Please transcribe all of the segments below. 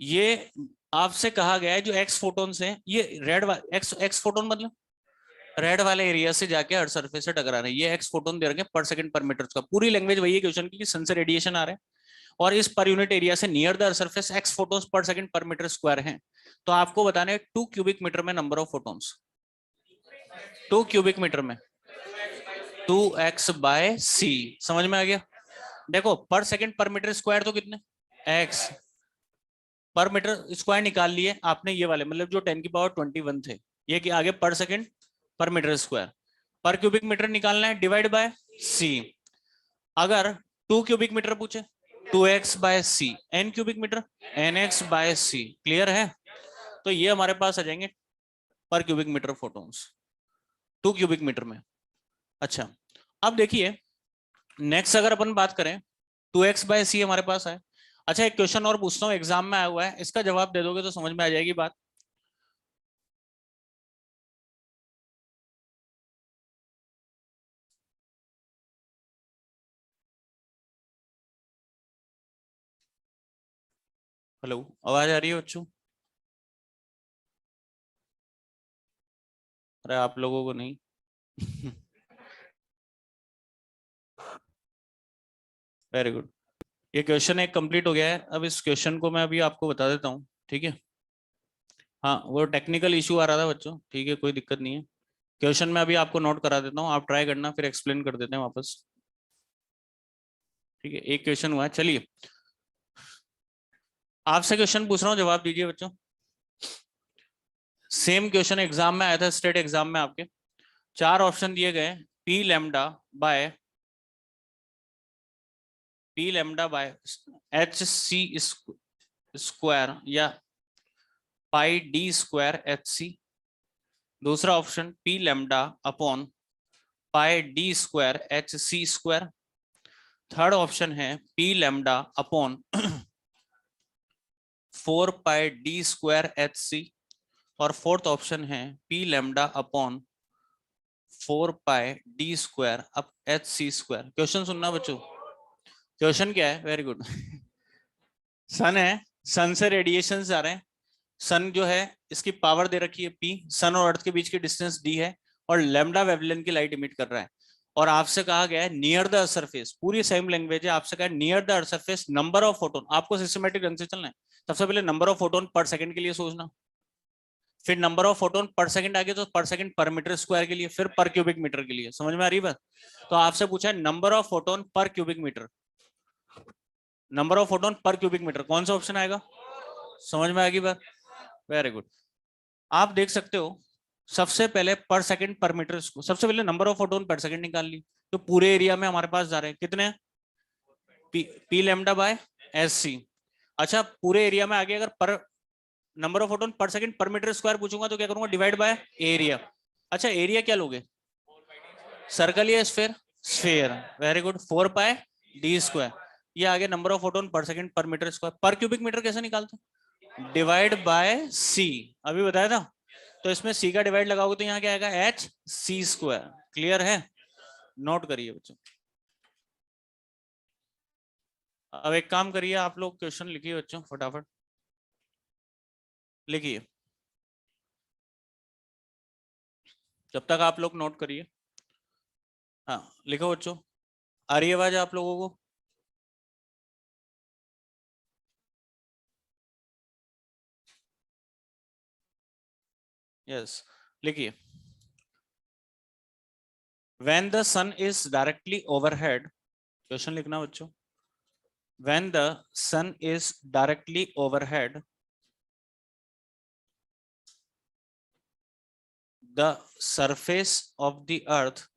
ये आपसे कहा गया है जो एक्स फोटोन्स हैं, ये रेड एक्स एक्स फोटोन मतलब रेड वाले एरिया से जाके अर्थ सरफेस से टकरा रहे हैं। ये एक्स फोटोन दे रखे हैं पर सेकंड पर मीटर का। पूरी लैंग्वेज वही है क्वेश्चन की, सन से रेडिएशन आ रहे हैं और इस पर यूनिट एरिया से near the earth surface X photons per second per metre square हैं। तो आपको बताने 2 क्यूबिक मीटर में number of photons, 2 cubic metre में 2x/c। समझ में आ गया? देखो पर सेकंड पर मीटर स्क्वायर तो कितने x पर मीटर स्क्वायर निकाल लिए आपने, ये वाले मतलब जो 10⁻21 थे, ये कि आगे पर सेकंड पर मीटर स्क्वायर। पर क्यूबिक मीटर निकालना है, डिवाइड बाय c। अगर 2 क्यूबिक मीटर पूछे 2x/c, n cubic metre nx/c। Clear है? तो ये हमारे पास आ जाएंगे per cubic metre photons 2 cubic metre में। अच्छा, अब देखिए नेक्स्ट अगर अपन बात करें 2x/c हमारे पास है। अच्छा, एक क्वेश्चन और पूछता हूँ, एग्जाम में आया हुआ है, इसका जवाब दे दोगे तो समझ में आ जाएगी बात। हेलो, आवाज आ रही है बच्चों? अरे आप लोगों को नहीं। Very good. ये क्वेश्चन एक कंप्लीट हो गया है। अब इस क्वेश्चन को मैं अभी आपको बता देता हूँ, ठीक है? हाँ, वो टेक्निकल इशू आ रहा था बच्चों, ठीक है, कोई दिक्कत नहीं है। क्वेश्चन मैं अभी आपको नोट करा देता हूँ, आप ट्राई करना, फिर एक्सप्लेन कर देते हैं वापस। ठीक है, एक क्वेश्चन हुआ है, चलिए आपसे क्वेश्चन पूछ रहा हूँ, जवाब दीजिए बच्चों। सेम क्वेश्चन एग्जाम में आया था, स्टेट एग्जाम में आपके। 4 ऑप्शन दिए गए, p lambda by h/c square या πd² दूसरा ऑप्शन p लैम्डा/πd²h/c²। थर्ड ऑप्शन है p लैम्डा/4πd²h/c। और फोर्थ ऑप्शन है p लैम्डा/4πd²h/c²। क्वेश्चन सुनना बच्चों, क्वेश्चन क्या है? Very good. सन है, सन से रेडिएशन आ रहे हैं। सन जो है इसकी पावर दे रखी है P, सन और अर्थ के बीच की डिस्टेंस D है, और लैम्डा वेवलेंथ की लाइट इमिट कर रहा है। और आपसे कहा गया है नियर द अर्थ सरफेस, पूरी सेम लैंग्वेज है, आपसे कहा है near the earth surface number of photon. आपको सिस्टमेटिक ढंग से चलना है। सबसे पहले number of photon per second के लिए सोचना, फिर number of photon per second आगे तो पर सेकंड पर मीटर स्क्वायर के लिए, फिर पर क्यूबिक मीटर के लिए। समझ में आ रही बात? तो आपसे पूछा है number of photon per cubic metre, number of photon per cubic metre, कौन सा ऑप्शन आएगा? समझ में आएगी बात? Very good. आप देख सकते हो, सबसे पहले पर सेकंड पर मीटर, सबसे पहले number of photon per second निकाल ली। तो पूरे एरिया में हमारे पास जा रहे हैं कितने? p λ/sc। अच्छा, पूरे एरिया में आगे अगर पर number of photon per second per metre square पूछूंगा तो क्या करूंगा? Divide by area. अच्छा, एरिया क्या लोगे? सर्कल या sphere? Sphere. Very good, 4πd²। ये आगे number of photon per second per metre square. पर क्यूबिक मीटर कैसे निकालते? डिवाइड बाय सी, अभी बताया था। तो इसमें सी का डिवाइड लगाओगे तो यहाँ क्या आएगा? h/c²। क्लियर है? नोट करिए बच्चों। अब एक काम करिए, आप लोग क्वेश्चन लिखिए बच्चों, फटाफट लिखिए, जब तक आप लोग नोट करिए। हाँ लिखो बच्चों, आ रही है आवाज आप लोगों को? यस, लिखिए। When the sun is directly overhead, question लिखना बच्चों। When the sun is directly overhead, the surface of the earth,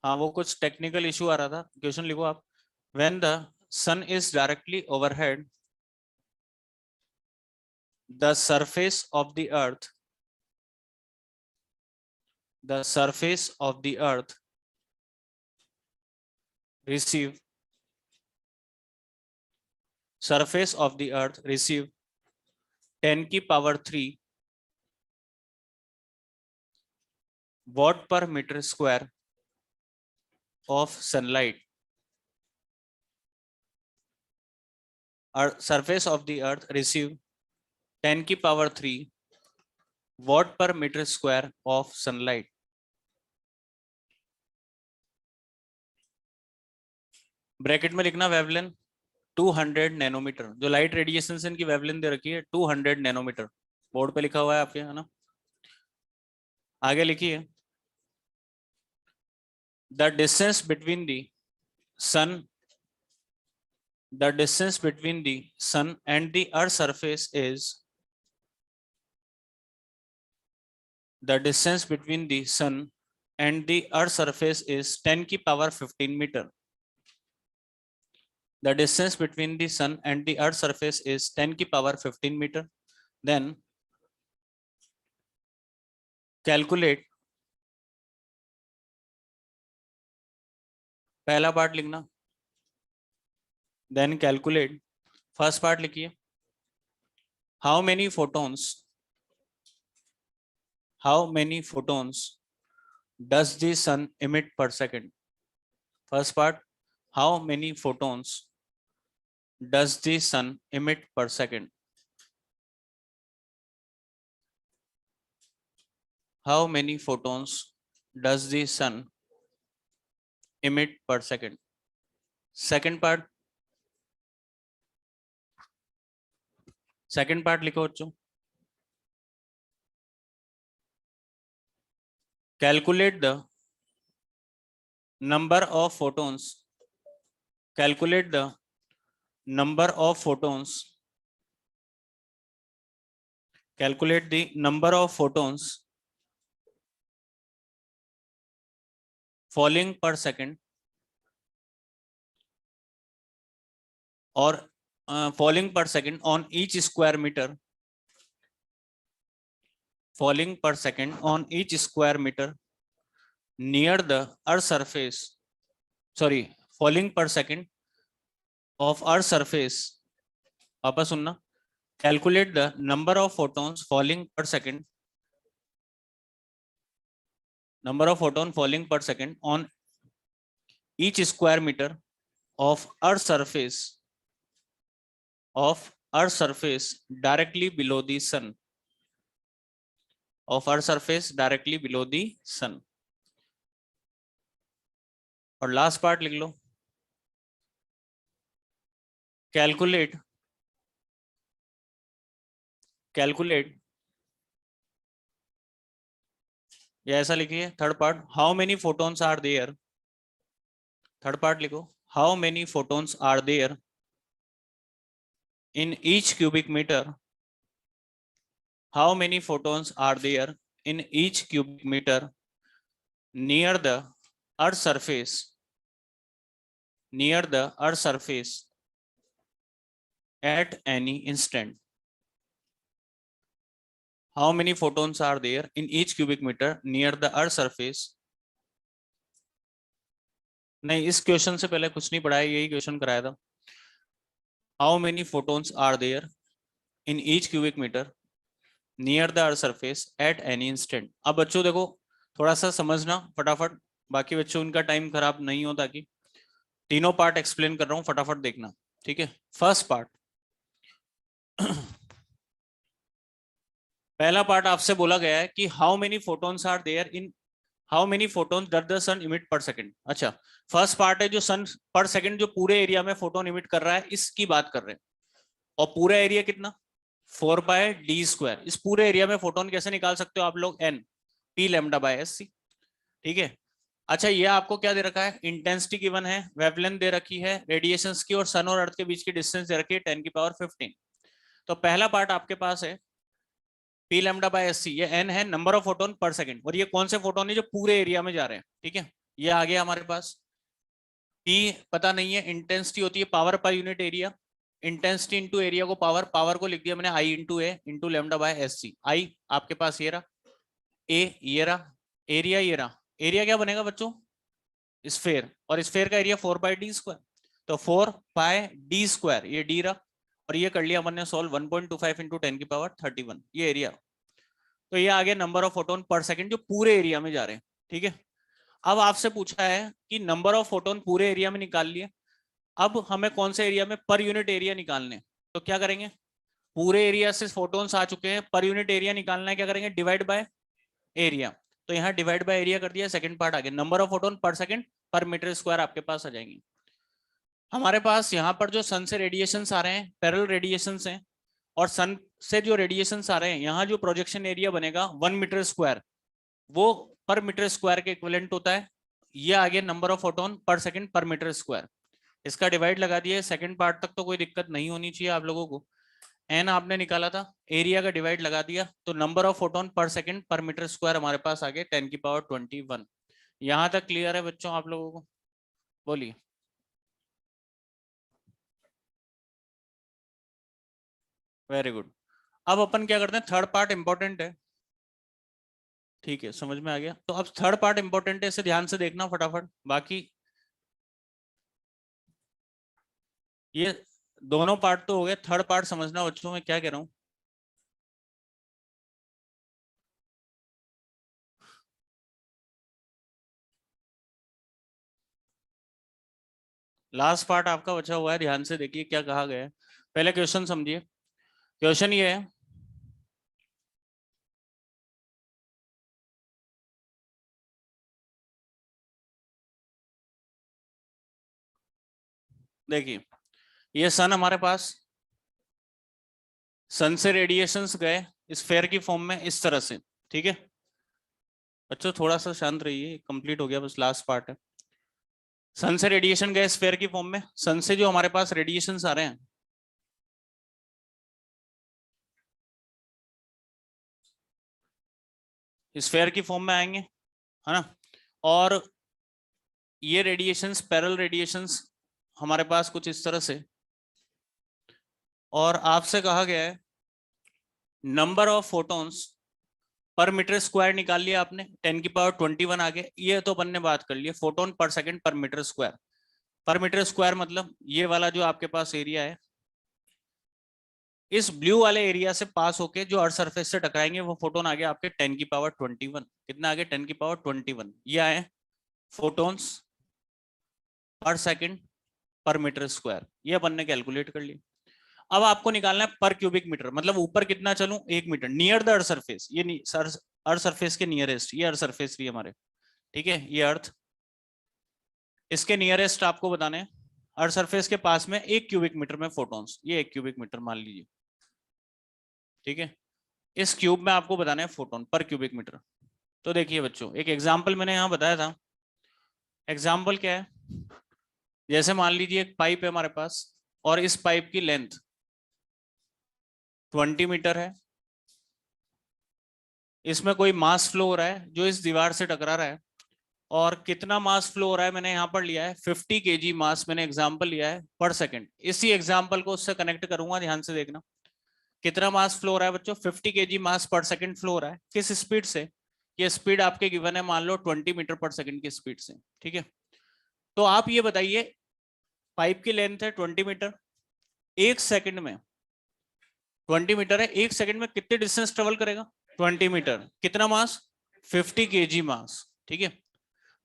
हाँ वो कुछ टेक्निकल इशू आ रहा था, क्वेश्चन लिखो आप। When the sun is directly overhead, the surface of the earth, the surface of the earth receive, surface of the earth receive 10⁻³ watt per meter square of sunlight surface of the earth receive 10 की power 3 watt per meter square of sunlight. Bracket में लिखना wavelength 200 nanometre, जो light radiation से इनकी wavelength दे रखी है 200 nanometre, board पे लिखा हुआ है आपके, है ना। आगे लिखिए, the distance between the sun and the earth surface is, the distance between the sun and the earth surface is 10 की power 15 meter. The distance between the sun and the earth surface is 10 की power 15 meter. Then calculate, पहला part लिखना, then calculate, first part लिखिए, how many photons does the sun emit per second? First part, how many photons does the sun emit per second? How many photons does the sun emit per second? Second part लिखो बच्चों, calculate the number of photons, calculate the number of photons, calculate the number of photons falling per second or falling per second on each square meter, falling per second on each square meter near the earth surface, sorry, falling per second of earth surface, वापस सुनना, calculate the number of photons falling per second, number of photon falling per second on each square meter of earth surface directly below the sun, of earth surface directly below the sun. और last part लिख लो, calculate या ऐसा लिखिए, third part, how many photons are there, third part लिखो, how many photons are there in each cubic meter, how many photons are there in each cubic meter near the earth surface, at any instant. How many photons are there in each cubic meter near the earth surface? नहीं, इस question से पहले कुछ नहीं पढ़ाया, यही question कराया था। How many photons are there in each cubic meter near the earth surface at any instant? अब बच्चों देखो, थोड़ा सा समझना फटाफट, बाकी बच्चों उनका टाइम खराब नहीं हो, ताकि तीनों पार्ट एक्सप्लेन कर रहा हूं, फटाफट देखना, ठीक है। फर्स्ट पार्ट, पहला पार्ट आपसे बोला गया है कि how many photons are there in, how many photons does the sun emit per second. अच्छा, फर्स्ट पार्ट है जो सन पर सेकंड जो पूरे एरिया में फोटोन इमिट कर रहा है, इसकी बात कर रहे हैं। और पूरा एरिया कितना, 4/d²। इस पूरे एरिया में फोटोन कैसे निकाल सकते हो आप लोग, n p λ/sc, ठीक है। अच्छा, ये आपको क्या दे रखा है, इंटेंसिटी गिवन है, वेवलेंथ दे रखी है रेडिएशंस की, और सन और अर्थ के बीच की डिस्टेंस दे रखी है 10⁻15। तो पहला पार्ट आपके पास है p λ/sc, ये n है, number of photon per second, और ये कौन से फोटोन है जो पूरे एरिया में जा रहे हैं, ठीक है। ये आ गया हमारे पास। p पता नहीं है, इंटेंसिटी होती है power per unit area, intensity into area को पावर को लिख दिया मैंने I into A into λ/sc। I आपके पास ये रहा, ए ये रहा, एरिया ये रहा। एरिया क्या बनेगा बच्चों, स्फेयर, और स्फेयर का एरिया 4/d², तो 4/d², ये d रहा, और ये कर लिया अपन ने सॉल्व, 1.25 इंटू 10⁻31, ये एरिया। तो ये आ गया number of photon per second जो पूरे एरिया में जा रहे हैं, ठीक है। अब आपसे पूछा है कि नंबर ऑफ फोटोन पूरे एरिया में निकाल लिए, अब हमें कौन से एरिया में पर यूनिट एरिया निकालने, तो क्या करेंगे, पूरे एरिया से फोटोन्स आ चुके हैं, पर यूनिट एरिया निकालना है, क्या करेंगे, डिवाइड बाय एरिया। तो यहाँ डिवाइड बाय एरिया कर दिया, सेकंड पार्ट आ गया, number of photon per second per metre square आपके पास आ जाएंगे। हमारे पास यहाँ पर जो सन से रेडिएशंस आ रहे हैं पैरेलल रेडिएशंस हैं, और सन से जो रेडिएशंस आ रहे हैं, यहाँ जो प्रोजेक्शन एरिया बनेगा 1 मीटर स्क्वायर, वो पर मीटर स्क्वायर के इक्विवेलेंट होता है। ये आ गया number of photon per second per metre square. इसका डिवाइड लगा दिया, सेकंड पार्ट तक तो कोई दिक्कत नहीं होनी चाहिए आप लोगों को। एन आपने निकाला था, एरिया का डिवाइड लगा दिया, तो number of photon per second per metre square हमारे पास आ गया 10⁻21। यहां तक क्लियर है बच्चों आप लोगों को? बोलिए। Very good. अब अपन क्या करते हैं, थर्ड पार्ट इंपॉर्टेंट है, ठीक है, समझ में आ गया। तो अब थर्ड पार्ट इंपॉर्टेंट है, इसे ध्यान से देखना फटाफट। बाकी ये दोनों पार्ट तो हो गए, थर्ड पार्ट समझना बच्चों, मैं क्या कह रहा हूं। लास्ट पार्ट आपका बचा हुआ है, ध्यान से देखिए क्या कहा गया है। पहले क्वेश्चन समझिए। क्वेश्चन ये है, देखिए ये सन हमारे पास, सन से रेडिएशंस गए स्फेयर की फॉर्म में इस तरह से, ठीक है बच्चों, थोड़ा सा शांत रहिए, कंप्लीट हो गया, बस लास्ट पार्ट है। सन से रेडिएशन गए स्फेयर की फॉर्म में, सन से जो हमारे पास रेडिएशंस आ रहे हैं, स्फेयर की फॉर्म में आएंगे, है ना। और ये रेडिएशंस पैरेलल रेडिएशंस हमारे पास कुछ इस तरह से, और आपसे कहा गया है number of photons per metre square निकाल लिया आपने, 10⁻21 आ गया। ये तो अपन ने बात कर लिया, photon per second per metre square. पर मीटर स्क्वायर मतलब ये वाला जो आपके पास एरिया है, इस ब्लू वाले एरिया से पास होके जो अर्थ सरफेस से टकराएंगे, वो फोटोन आ गया आपके 10⁻21। कितना आ गया, 10⁻21। ये आए photons per second per metre square, ये अपन ने कैलकुलेट कर लिया। अब आपको निकालना है पर क्यूबिक मीटर, मतलब ऊपर कितना चलूं, 1 metre near the earth surface, ये अर्थ सरफेस के नियरेस्ट, ये अर्थ सरफेस भी हमारे, ठीक है, ये अर्थ, इसके नियरेस्ट आपको बताने हैं, अर्थ सरफेस के पास में 1 क्यूबिक मीटर में फोटॉन्स, ये 1 क्यूबिक मीटर मान लीजिए, ठीक है। इस क्यूब में आपको बताना है फोटोन पर क्यूबिक मीटर। तो देखिए बच्चों, एक एग्जाम्पल मैंने यहाँ बताया था। एग्जाम्पल क्या है, जैसे मान लीजिए एक पाइप है हमारे पास, और इस पाइप की लेंथ 20 मीटर है, इसमें कोई मास फ्लो हो रहा है जो इस दीवार से टकरा रहा है, और कितना मास फ्लो हो रहा है मैंने यहाँ पर लिया है 50 kg मास, मैंने एग्जाम्पल लिया है पर सेकंड। इसी एग्जाम्पल को उससे कनेक्ट करूंगा, ध्यान से देखना। कितना मास फ्लो हो रहा है बच्चों, 50 kg मास पर सेकंड फ्लो हो रहा है, किस स्पीड से, ये स्पीड आपके गिवन है, मान लो 20 मीटर पर सेकंड की स्पीड से, ठीक है। तो आप ये बताइए, पाइप की लेंथ है 20 मीटर, एक सेकंड में 20 मीटर है, एक सेकंड में कितने डिस्टेंस ट्रेवल करेगा, 20 मीटर, कितना मास, 50 kg मास, ठीक है।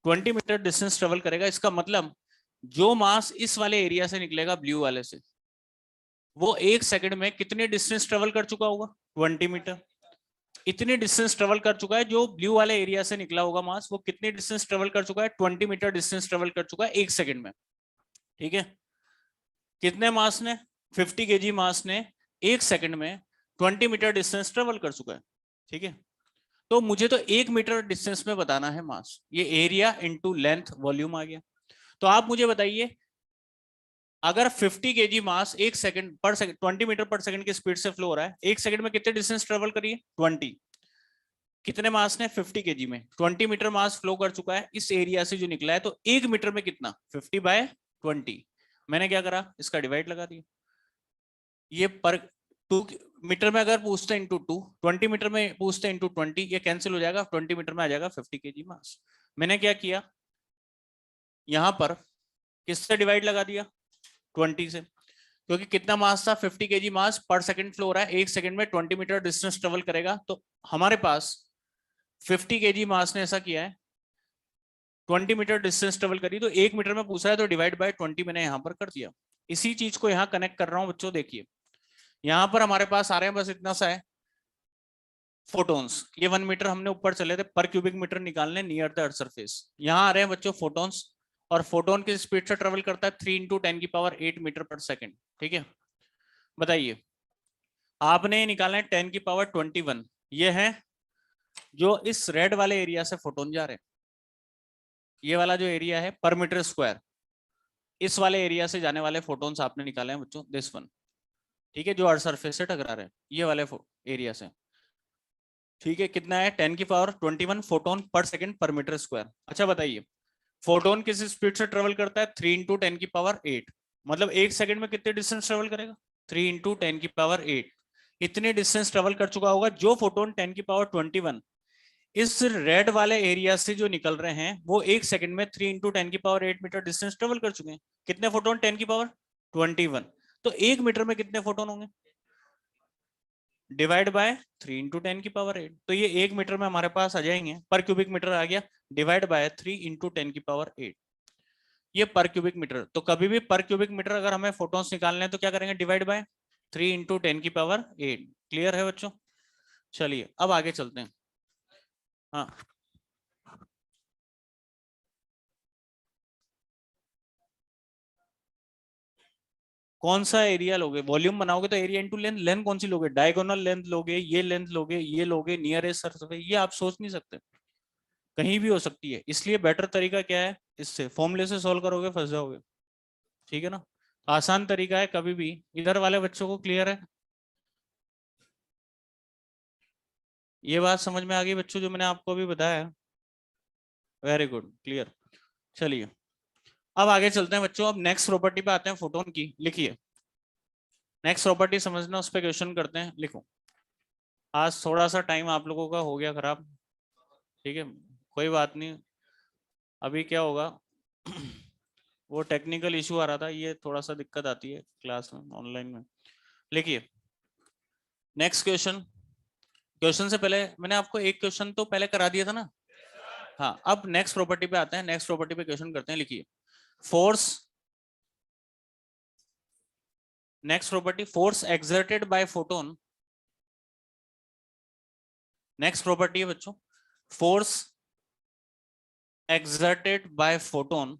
20 मीटर डिस्टेंस ट्रेवल करेगा, इसका मतलब जो मास इस वाले एरिया से निकलेगा ब्लू वाले से, वो एक सेकंड में कितने डिस्टेंस ट्रेवल कर चुका होगा, 20 मीटर। इतने डिस्टेंस ट्रेवल कर चुका है, जो ब्लू वाले एरिया से निकला होगा मास, वो कितने डिस्टेंस ट्रेवल कर चुका है, 20 मीटर डिस्टेंस ट्रेवल कर चुका है एक सेकंड में, ठीक है। कितने मास ने, 50 kg मास ने एक सेकंड में 20 मीटर डिस्टेंस ट्रेवल कर चुका है, ठीक है। तो मुझे तो 1 मीटर डिस्टेंस में बताना है मास, ये एरिया इंटू लेंथ वॉल्यूम आ गया। तो आप मुझे बताइए, अगर 50 kg मास एक सेकंड पर सेकंड 20 मीटर पर सेकंड की स्पीड से फ्लो हो रहा है, एक सेकंड में कितने डिस्टेंस ट्रेवल करिए, 20। कितने मास ने, 50 kg में 20 मीटर मास फ्लो कर चुका है इस एरिया से जो निकला है, तो 1 मीटर में कितना, 50/20। मैंने क्या करा, इसका डिवाइड लगा दिया। ये पर 2 मीटर में अगर पूछते हैं इंटू 2, 20 मीटर में पूछते हैं इंटू 20, ये कैंसिल हो जाएगा, 20 मीटर में आ जाएगा 50 kg मास। मैंने क्या किया, यहां पर किससे डिवाइड लगा दिया, 20 से, क्योंकि कितना मास था, 50 kg मास पर सेकंड फ्लो हो रहा है, एक सेकंड में 20 मीटर डिस्टेंस ट्रेवल करेगा, तो हमारे पास 50 kg मास ने ऐसा किया है, 20 मीटर डिस्टेंस ट्रेवल करी, तो 1 मीटर में पूछा है तो डिवाइड बाय 20 मैंने यहाँ पर कर दिया। इसी चीज को यहाँ कनेक्ट कर रहा हूँ बच्चों, देखिए यहाँ पर हमारे पास आ रहे हैं बस इतना सा है फोटोन्स। ये 1 मीटर हमने ऊपर चले थे पर क्यूबिक मीटर निकालने नियर द अर्थ सरफेस। यहाँ आ रहे हैं बच्चों फोटोन्स, और फोटोन किस स्पीड से ट्रेवल करता है 3 × 10⁸ मीटर पर सेकेंड। ठीक है, बताइए आपने निकाला है 10⁻21, ये है जो इस रेड वाले एरिया से फोटोन जा रहे हैं, ये वाला जो एरिया है पर मीटर स्क्वायर, इस वाले एरिया से जाने वाले फोटोन्स आपने निकाले हैं बच्चों, दिस वन। ठीक है, जो अर्थ सरफेस से टकरा रहे हैं ये वाले एरिया से। ठीक है, कितना है 10⁻21 photon per second per metre square. अच्छा बताइए फोटोन किस स्पीड से ट्रेवल करता है 3 × 10⁸, मतलब 1 सेकंड में कितने डिस्टेंस ट्रेवल करेगा 3 × 10⁸। इतने डिस्टेंस ट्रेवल कर चुका होगा जो फोटोन 10⁻21 इस रेड वाले एरिया से जो निकल रहे हैं वो 1 सेकंड में 3 × 10⁸ मीटर डिस्टेंस ट्रेवल कर चुके हैं। कितने फोटोन 10⁻21, तो 1 मीटर में कितने फोटोन होंगे डिवाइड बाय 3 × 10⁸। तो ये 1 मीटर में हमारे पास आ जाएंगे, पर क्यूबिक मीटर आ गया, डिवाइड बाय 3 × 10⁸। ये पर क्यूबिक मीटर। तो कभी भी पर क्यूबिक मीटर अगर हमें फोटोन्स निकालने हैं तो क्या करेंगे डिवाइड बाय 3 × 10⁸। क्लियर है बच्चों? चलिए अब आगे चलते हैं। हाँ कौन सा एरिया लोगे, वॉल्यूम बनाओगे तो एरिया इंटू लेंथ, लेंथ कौन सी लोगे, डायगोनल लेंथ लोगे, ये लेंथ लोगे, ये लोगे, नियरेस्ट सरफेस, ये आप सोच नहीं सकते, कहीं भी हो सकती है। इसलिए बेटर तरीका क्या है, इससे फॉर्मूले से सॉल्व करोगे फंस जाओगे। ठीक है ना, आसान तरीका है कभी भी। इधर वाले बच्चों को क्लियर है ये बात, समझ में आ गई बच्चों जो मैंने आपको अभी बताया? Very good, clear. चलिए अब आगे चलते हैं बच्चों, अब नेक्स्ट प्रॉपर्टी पे आते हैं फोटोन की। लिखिए नेक्स्ट प्रॉपर्टी समझना, उस पर क्वेश्चन करते हैं। लिखो, आज थोड़ा सा टाइम आप लोगों का हो गया खराब, ठीक है कोई बात नहीं। अभी क्या होगा वो टेक्निकल इशू आ रहा था, ये थोड़ा सा दिक्कत आती है क्लास में ऑनलाइन में। लिखिए नेक्स्ट क्वेश्चन, क्वेश्चन से पहले मैंने आपको एक क्वेश्चन तो पहले करा दिया था ना। हाँ अब नेक्स्ट प्रॉपर्टी पे आते हैं, नेक्स्ट प्रॉपर्टी पे क्वेश्चन करते हैं। लिखिए force, next property force exerted by photon, next property है बच्चों force exerted by photon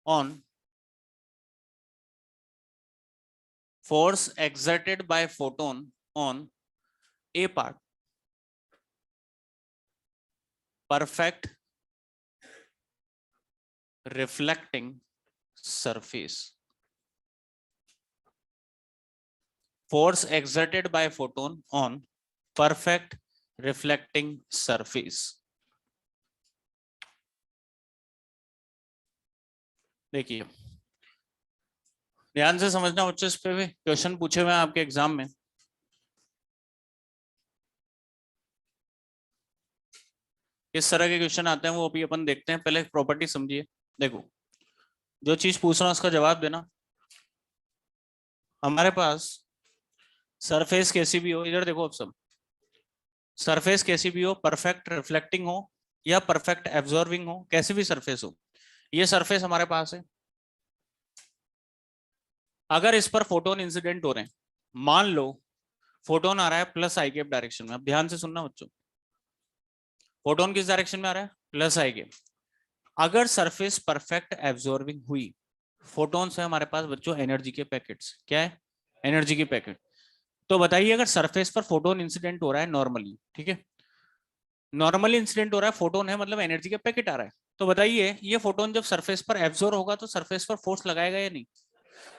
on, force exerted by photon on a part, perfect reflecting surface. Force exerted by photon on perfect reflecting surface. देखिए ध्यान से समझना बच्चों, इस पे भी क्वेश्चन पूछे हुए हैं आपके एग्जाम में। किस तरह के क्वेश्चन आते हैं वो अभी अपन देखते हैं, पहले प्रॉपर्टी समझिए। देखो जो चीज पूछ रहा हूं उसका जवाब देना। हमारे पास सरफेस कैसी भी हो, इधर देखो अब सब, सरफेस कैसी भी हो, परफेक्ट रिफ्लेक्टिंग हो या परफेक्ट एब्जॉर्बिंग हो, कैसी भी सरफेस हो, ये सरफेस हमारे पास है। अगर इस पर फोटोन इंसिडेंट हो रहे हैं, मान लो फोटोन आ रहा है प्लस आई कैप डायरेक्शन में, अब ध्यान से सुनना बच्चों, फोटोन किस डायरेक्शन में आ रहा है प्लस आई कैप। अगर सरफेस परफेक्ट एब्जॉर्बिंग हुई, फोटोन है हमारे पास बच्चों एनर्जी के पैकेट्स, क्या है एनर्जी के पैकेट। तो बताइए अगर सरफेस पर फोटोन इंसिडेंट हो रहा है नॉर्मली, ठीक है नॉर्मली इंसिडेंट हो रहा है, फोटोन है मतलब एनर्जी का पैकेट आ रहा है, तो बताइए ये फोटोन जब सरफेस पर एब्जॉर्ब होगा तो सरफेस पर फोर्स लगाएगा या नहीं,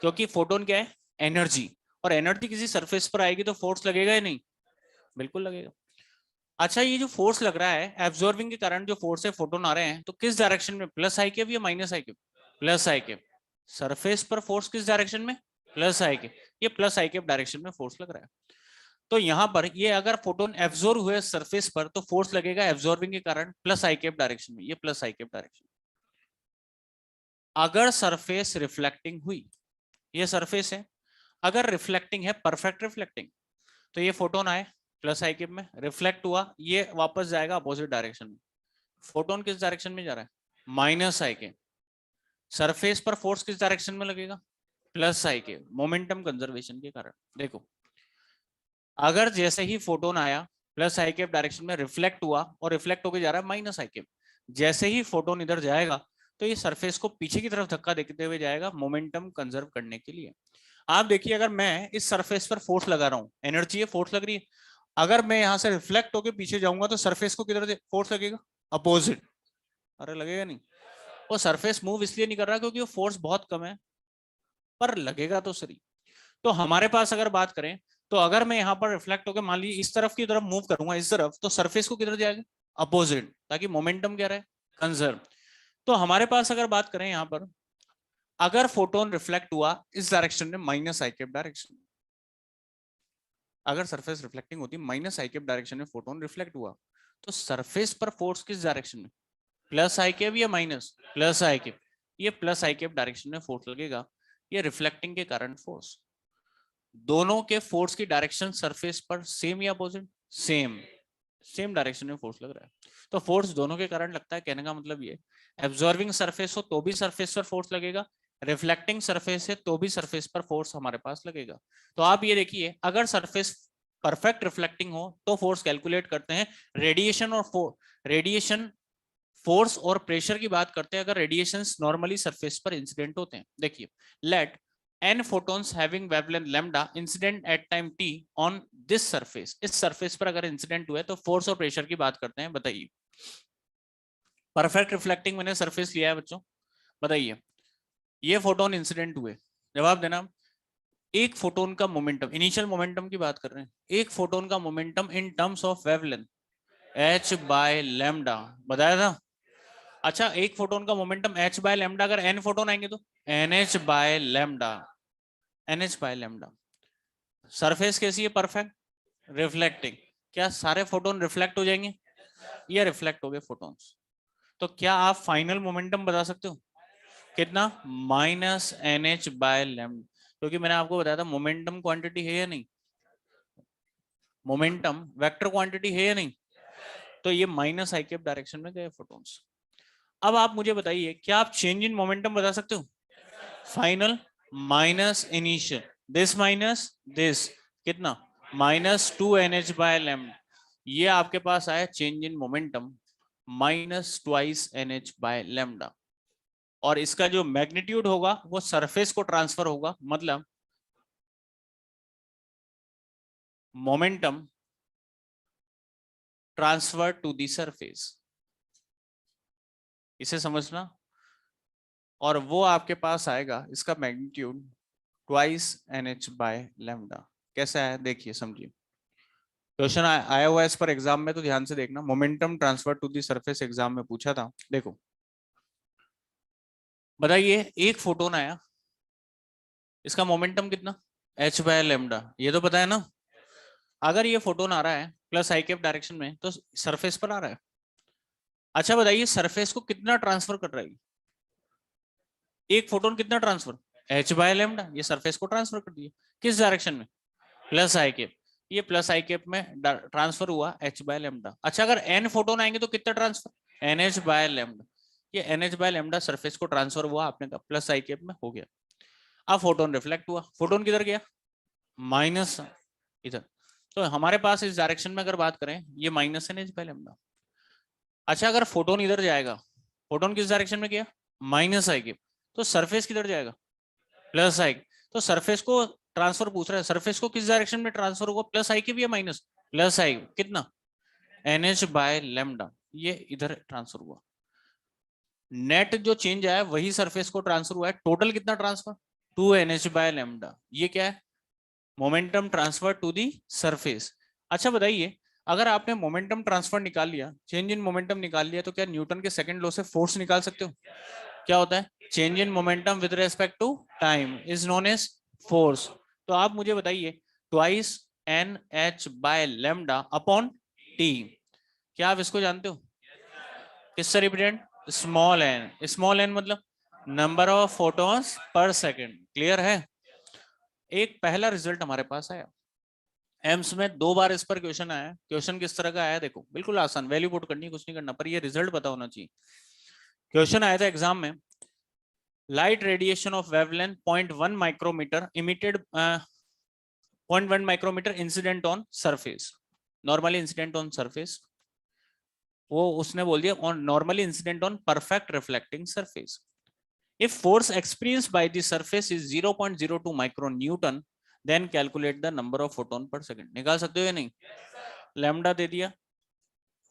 क्योंकि फोटोन क्या है एनर्जी, और एनर्जी किसी सरफेस पर आएगी तो फोर्स लगेगा या नहीं, बिल्कुल लगेगा। अच्छा ये जो फोर्स लग रहा है एब्जॉर्बिंग के कारण, जो फोर्स है फोटोन आ रहे हैं, तो किस डायरेक्शन में, प्लस आई केप या माइनस आई केप, प्लस आई केप। सरफेस पर फोर्स किस डायरेक्शन में, प्लस आई केप, ये प्लस आई केप डायरेक्शन में फोर्स लग रहा है। तो यहाँ पर ये अगर फोटोन एब्जॉर्ब हुए सरफेस पर तो फोर्स लगेगा एब्जॉर्बिंग के कारण प्लस आई केप डायरेक्शन में, ये प्लस आई केप डायरेक्शन। अगर सरफेस रिफ्लेक्टिंग हुई, ये सरफेस है, अगर रिफ्लेक्टिंग है परफेक्ट रिफ्लेक्टिंग, तो ये फोटोन आए प्लस आई केप में, रिफ्लेक्ट हुआ, ये वापस जाएगा अपोजिट डायरेक्शन में, फोटोन किस डायरेक्शन में जा रहा है, माइनस आई के। सरफेस पर फोर्स किस डायरेक्शन में लगेगा, प्लस आई के, मोमेंटम कंजर्वेशन के कारण। देखो अगर जैसे ही फोटोन आया प्लस आई के डायरेक्शन में रिफ्लेक्ट हुआ और रिफ्लेक्ट होकर जा रहा है माइनस आई के, जैसे ही फोटोन इधर जाएगा तो ये सरफेस को पीछे की तरफ धक्का देते हुए जाएगा मोमेंटम कंजर्व करने के लिए। आप देखिए अगर मैं इस सरफेस पर फोर्स लगा रहा हूँ, एनर्जी है, फोर्स लग रही है, अगर मैं यहाँ से रिफ्लेक्ट होकर पीछे जाऊंगा तो सरफेस को किधर फोर्स लगेगा, अपोजिट। अरे लगेगा नहीं, वो सरफेस मूव इसलिए नहीं कर रहा क्योंकि वो फोर्स बहुत कम है, पर लगेगा तो सही। तो हमारे पास अगर बात करें तो अगर मैं यहाँ पर रिफ्लेक्ट होकर मान लीजिए इस तरफ की तरफ मूव करूंगा, इस तरफ, तो सरफेस को किधर जाएगा, अपोजिट, ताकि मोमेंटम क्या रहे, कंजर्व। तो हमारे पास अगर बात करें यहाँ पर, अगर फोटोन रिफ्लेक्ट हुआ इस डायरेक्शन में माइनस आई कैप डायरेक्शन, अगर सरफेस रिफ्लेक्टिंग होती माइनस आई कैप डायरेक्शन में फोटोन रिफ्लेक्ट हुआ, तो सरफेस पर फोर्स किस डायरेक्शन में, प्लस आई कैप या माइनस, प्लस आई कैप। ये प्लस आई कैप डायरेक्शन में फोर्स लगेगा, ये रिफ्लेक्टिंग के कारण फोर्स। दोनों के फोर्स की डायरेक्शन सरफेस पर सेम या अपोजिट, सेम, सेम डायरेक्शन में फोर्स लग रहा है, तो फोर्स दोनों के कारण लगता है। कहने का मतलब ये, एब्जॉर्बिंग सरफेस हो तो भी सरफेस पर फोर्स लगेगा, रिफ्लेक्टिंग सरफेस है तो भी सरफेस पर फोर्स हमारे पास लगेगा। तो आप ये देखिए अगर सरफेस परफेक्ट रिफ्लेक्टिंग हो तो फोर्स कैलकुलेट करते हैं, रेडिएशन और रेडिएशन फोर्स और प्रेशर की बात करते हैं अगर रेडिएशंस नॉर्मली सरफेस पर इंसिडेंट होते हैं। देखिए late n photons having wavelength lambda incident at time t on this surface, इस सरफेस पर अगर इंसिडेंट हुआ है तो फोर्स और प्रेशर की बात करते हैं। बताइए परफेक्ट रिफ्लेक्टिंग मैंने सरफेस लिया है बच्चों, बताइए ये फोटोन इंसिडेंट हुए, जवाब देना। एक फोटोन का मोमेंटम, इनिशियल मोमेंटम की बात कर रहे हैं, एक फोटोन का momentum in terms of wavelength h by lambda, बताया था। अच्छा एक फोटोन का मोमेंटम h बाय लैम्डा, अगर n फोटोन आएंगे तो nh by lambda, nh by lambda. Surface कैसी है, परफेक्ट रिफ्लेक्टिंग, क्या सारे फोटोन रिफ्लेक्ट हो जाएंगे, ये रिफ्लेक्ट हो गए फोटोन्स। तो क्या आप फाइनल मोमेंटम बता सकते हो कितना, minus n h by lambda, क्योंकि मैंने आपको बताया था मोमेंटम क्वांटिटी है या नहीं, मोमेंटम वेक्टर क्वांटिटी है या नहीं, तो ये माइनस आई कैप डायरेक्शन में गए फोटोन्स। अब आप मुझे बताइए क्या आप चेंज इन मोमेंटम बता सकते हो, final minus initial, this minus this, कितना, माइनस 2 NH बाय लैम्डा, ये आपके पास आया change in momentum minus twice NH by lambda. और इसका जो मैग्नीट्यूड होगा वो सरफेस को ट्रांसफर होगा, मतलब momentum transfer to the surface, इसे समझना। और वो आपके पास आएगा इसका magnitude twice NH by lambda. कैसा है देखिए समझिए, क्वेश्चन आया हुआ है इस पर एग्जाम में, तो ध्यान से देखना, momentum transfer to the surface exam में पूछा था। देखो बताइए एक फोटोन आया, इसका मोमेंटम कितना, h बाय लैम्डा, ये तो पता है ना। अगर ये फोटोन आ रहा है प्लस आई कैप डायरेक्शन में तो सरफेस पर आ रहा है। अच्छा बताइए सरफेस को कितना ट्रांसफर कर रहा है, एक फोटोन कितना ट्रांसफर, h बाय लैम्डा, ये सरफेस को ट्रांसफर कर दिया, किस डायरेक्शन में, प्लस आई कैप, ये प्लस आई कैप में ट्रांसफर हुआ h बाय लैम्डा। अच्छा अगर n फोटोन आएंगे तो कितना ट्रांसफर, nh बाय लैम्डा, ये nh बाय लैम्डा सरफेस को ट्रांसफर हुआ, आपने कहा प्लस आई कैप में हो गया। अब फोटोन रिफ्लेक्ट हुआ, फोटोन किधर गया, माइनस इधर, तो हमारे पास इस डायरेक्शन में अगर बात करें ये माइनस nh बाय लैम्डा। अच्छा अगर फोटोन इधर जाएगा, फोटोन किस डायरेक्शन में गया, माइनस आई कैप, तो सरफेस किधर जाएगा, प्लस आई, तो सरफेस को ट्रांसफर पूछ रहा है, सरफेस को किस डायरेक्शन में ट्रांसफर होगा, प्लस आई कैप या माइनस, प्लस आई, कितना, NH बाय लैम्डा, ये इधर ट्रांसफर हुआ। नेट जो चेंज आया वही सरफेस को ट्रांसफर हुआ है, टोटल कितना ट्रांसफर, 2 NH बाय लैम्डा, ये क्या है, momentum transfer to the surface. अच्छा बताइए अगर आपने मोमेंटम ट्रांसफर निकाल लिया, चेंज इन मोमेंटम निकाल लिया, तो क्या न्यूटन के सेकंड लॉ से फोर्स निकाल सकते हो, क्या होता है, change in momentum with respect to time is known as force. तो आप मुझे बताइए twice NH by lambda upon T, क्या आप इसको जानते हो, किससे represent, small N, small N मतलब number of photons per second. Clear है, एक पहला रिजल्ट हमारे पास आया, एम्स में 2 बार इस पर क्वेश्चन आया। क्वेश्चन किस तरह का आया देखो, बिल्कुल आसान, वैल्यू पुट करनी, कुछ नहीं करना, पर ये रिजल्ट पता होना चाहिए। क्वेश्चन आया था एग्जाम में, light radiation of wavelength 0.1 micrometre emitted 0.1 micrometre incident on surface, normally incident on surface, वो उसने बोल दिया on normally incident on perfect reflecting surface. If force experienced by the surface is 0.02 micro newton, then calculate the number of photon per second. निकाल सकते हो या नहीं? Lambda दे दिया,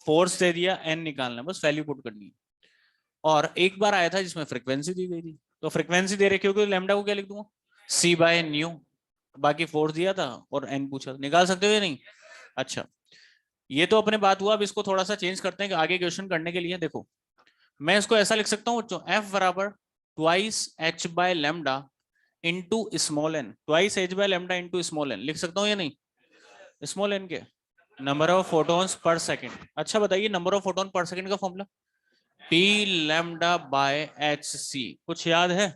फोर्स दे दिया, एन निकालना, बस वैल्यू पुट करनी है। और एक बार आया था जिसमें फ्रीक्वेंसी दी गई थी, तो फ्रीक्वेंसी दे रखी होगी, लैम्डा को क्या लिख दूंगा? सी बाय न्यू, बाकी फोर्स दिया था और एन पूछा, निकाल सकते हो या नहीं? अच्छा, ये तो अपने बात हुआ। अब इसको थोड़ा सा चेंज करते हैं कि आगे क्वेश्चन करने के लिए देखो, मैं इसको ऐसा लिख सकता हूँ बच्चों, एफ बराबर twice h by lambda into small n, twice h by lambda into small n, लिख सकता हूँ या नहीं? स्मॉल एन के number of photons per second. अच्छा बताइए, number of photon per second का formula p lambda by h c, कुछ याद है?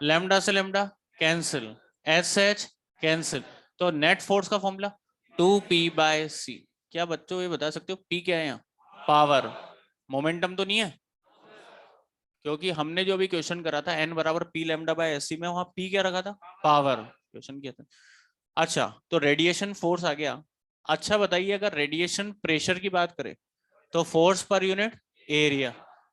लैम्डा से lambda cancel, h h cancel, तो नेट फोर्स का फॉर्मूला 2p बाय सी। क्या बच्चों ये बता सकते हो पी क्या है यहाँ? पावर। मोमेंटम तो नहीं है, क्योंकि हमने जो भी क्वेश्चन करा था एन बराबर p lambda by s c में, वहां पी क्या रखा था? पावर क्वेश्चन किया था। अच्छा, तो रेडिएशन फोर्स आ गया। अच्छा बताइए, अगर रेडिएशन प्रेशर की बात करें तो फोर्स पर यूनिट एरिया,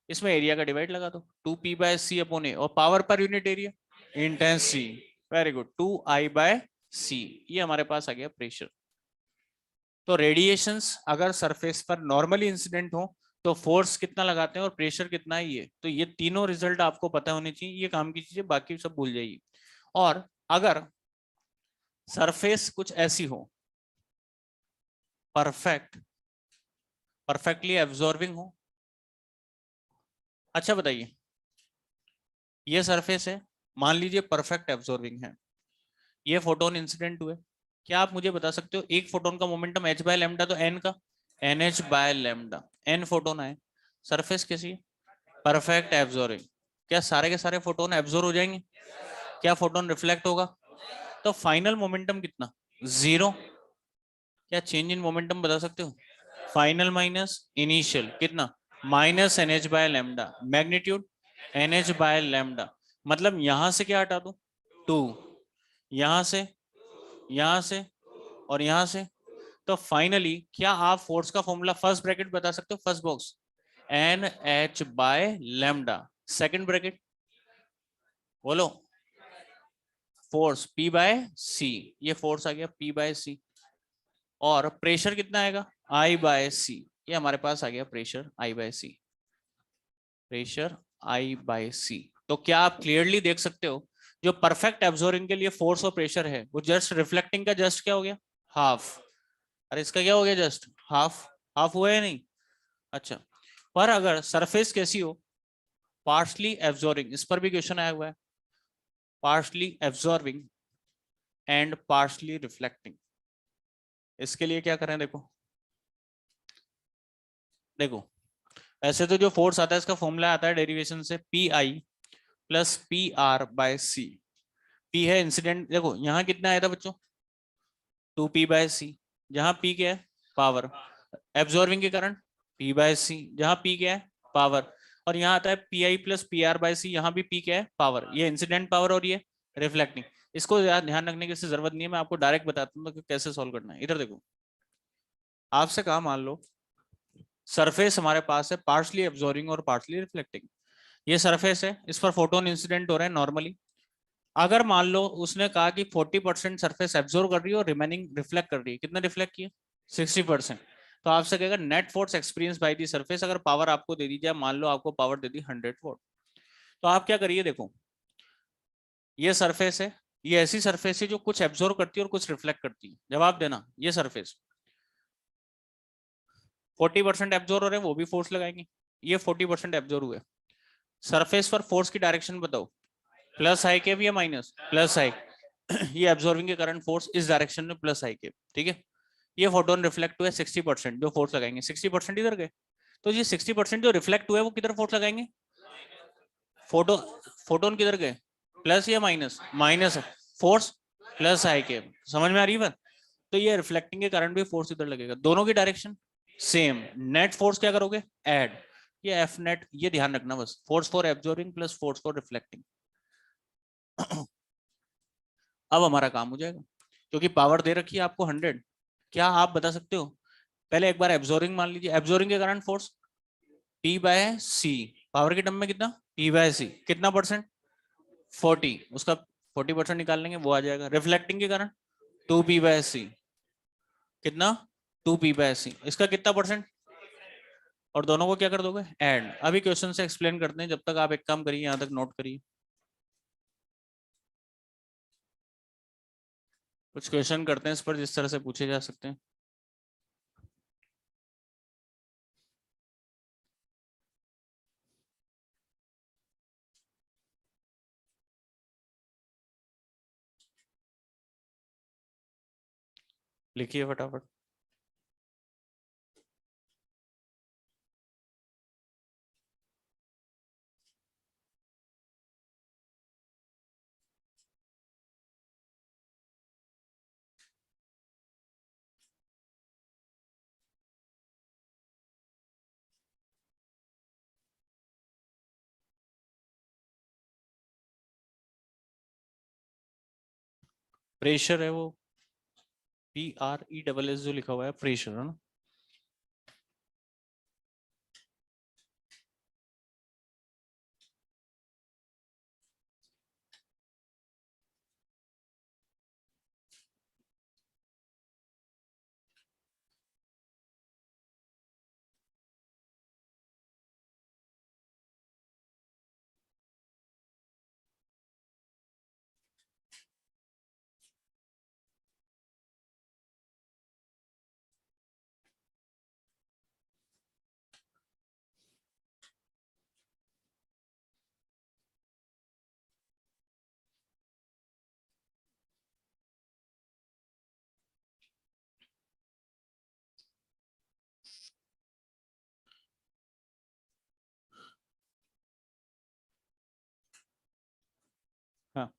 इसमें एरिया का डिवाइड लगा दो, 2p बाय सी अपॉन ए, और power per unit area intensity, very good, 2i by सी, ये हमारे पास आ गया प्रेशर। तो रेडिएशंस अगर सरफेस पर नॉर्मली इंसिडेंट हो तो फोर्स कितना लगाते हैं और प्रेशर कितना है, ये तो ये तीनों रिजल्ट आपको पता होने चाहिए, ये काम की चीजें, बाकी सब भूल जाइए। और अगर सरफेस कुछ ऐसी हो, परफेक्ट, परफेक्टली एब्जॉर्बिंग हो। अच्छा बताइए, ये सरफेस है, मान लीजिए परफेक्ट एब्जॉर्बिंग है, ये फोटोन इंसिडेंट हुए, क्या आप मुझे बता सकते हो एक फोटोन का मोमेंटम h बाय लैम्डा, तो n का nh by lambda, n photon आए, सरफेस कैसी है? परफेक्ट एब्जॉर्बिंग, क्या सारे के सारे फोटोन एब्जॉर्ब हो जाएंगे? क्या फोटोन रिफ्लेक्ट होगा? तो फाइनल मोमेंटम कितना? 0। क्या चेंज इन मोमेंटम बता सकते हो? फाइनल माइनस इनिशियल कितना? Minus nh by lambda, magnitude nh by lambda, मतलब यहां से क्या हटा दूं? 2, यहां से, यहां से और यहां से, तो फाइनली क्या आप फोर्स का फॉर्मूला फर्स्ट ब्रैकेट बता सकते हो? First box n h by lambda, second bracket बोलो, फोर्स P बाय सी, ये फोर्स आ गया P बाय सी, और प्रेशर कितना आएगा? I बाय सी, ये हमारे पास आ गया pressure I by C, pressure I by C. तो क्या आप क्लियरली देख सकते हो जो परफेक्ट एब्जॉर्बिंग के लिए फोर्स और प्रेशर है, वो जस्ट रिफ्लेक्टिंग का जस्ट क्या हो गया? हाफ। अरे इसका क्या हो गया? जस्ट हाफ, हाफ हुआ है नहीं? अच्छा, पर अगर सरफेस कैसी हो? पार्शली एब्जॉर्बिंग, इस पर भी क्वेश्चन आया हुआ है, partially absorbing and partially reflecting, इसके लिए क्या करें? देखो देखो, ऐसे तो जो फोर्स आता है इसका फॉर्मूला आता है डेरिवेशन से, p I plus P R by c. P है इंसिडेंट, देखो यहाँ कितना आया था बच्चों? 2p बाय सी, जहां पी क्या है? पावर, एब्जॉर्बिंग के कारण p बाय सी, जहां p क्या है? पावर, और यहाँ आता है P I plus P R by C, यहाँ भी p क्या है? पावर, ये इंसिडेंट पावर और ये रिफ्लेक्टिंग। इसको ध्यान रखने की जरूरत नहीं है, मैं आपको डायरेक्ट बताता हूँ कि कैसे सॉल्व करना है। इधर देखो, आपसे कहा मान लो सरफेस हमारे पास है पार्शली एब्जॉर्बिंग और पार्शली रिफ्लेक्टिंग, ये सरफेस है, इस पर फोटोन इंसिडेंट हो रहे हैं नॉर्मली। अगर मान लो उसने कहा कि 40% सरफेस एब्जॉर्ब कर रही है और रिमेनिंग रिफ्लेक्ट कर रही है, कितना रिफ्लेक्ट किया? 60%। तो आपसे कहेगा net force experience by the surface, अगर पावर आपको दे दी जाए, मान लो आपको पावर दे दी 100 वॉट, तो आप क्या करिए? देखो ये सरफेस है, ये ऐसी सरफेस है जो कुछ एब्जॉर्ब करती है और कुछ रिफ्लेक्ट करती है। जवाब देना, ये सरफेस 40% एब्जॉर्ब हो रहे हैं, वो भी फोर्स लगाएंगे, ये 40% एब्जॉर्ब हुए। सरफेस पर फोर्स की डायरेक्शन बताओ, प्लस आई केप या माइनस? प्लस आई, ये एब्जॉर्बिंग के करंट फोर्स इस डायरेक्शन में प्लस आई केप, ठीक है। ये फोटोन रिफ्लेक्ट हुआ है 60%, जो फोर्स लगाएंगे 60% इधर गए, तो ये 60% जो रिफ्लेक्ट हुआ है वो किधर फोर्स लगाएंगे? फोटो फोटोन किधर गए? प्लस या माइनस? माइनस, फोर्स प्लस आई केप, समझ में आ रही है बात? तो ये रिफ्लेक्टिंग के कारण भी फोर्स इधर लगेगा, दोनों की डायरेक्शन सेम। नेट फोर्स क्या करोगे, ऐड, ये एफ नेट, ये ध्यान रखना बस, force for absorbing plus force for reflecting. अब हमारा काम हो जाएगा, क्योंकि पावर दे रखी है आपको 100। क्या आप बता सकते हो, पहले एक बार एब्जॉर्बिंग मान लीजिए, एब्जॉर्बिंग के कारण force P by C, power के टर्म में कितना, P बाय सी, कितना परसेंट, 40, उसका 40% निकाल लेंगे, वो आ जाएगा। रिफ्लेक्टिंग के कारण 2P बाय सी, कितना, 2P बाय सी, इसका कितना परसेंट, और दोनों को क्या कर दोगे, ऐड। अभी क्वेश्चन से एक्सप्लेन करते हैं, जब तक आप एक काम करिए, यहां तक नोट करिए। कुछ क्वेश्चन करते हैं इस पर जिस तरह से पूछे जा सकते हैं। लिखिए फटाफट। प्रेशर है वो PRESS जो लिखा हुआ है, प्रेशर है ना। हाँ,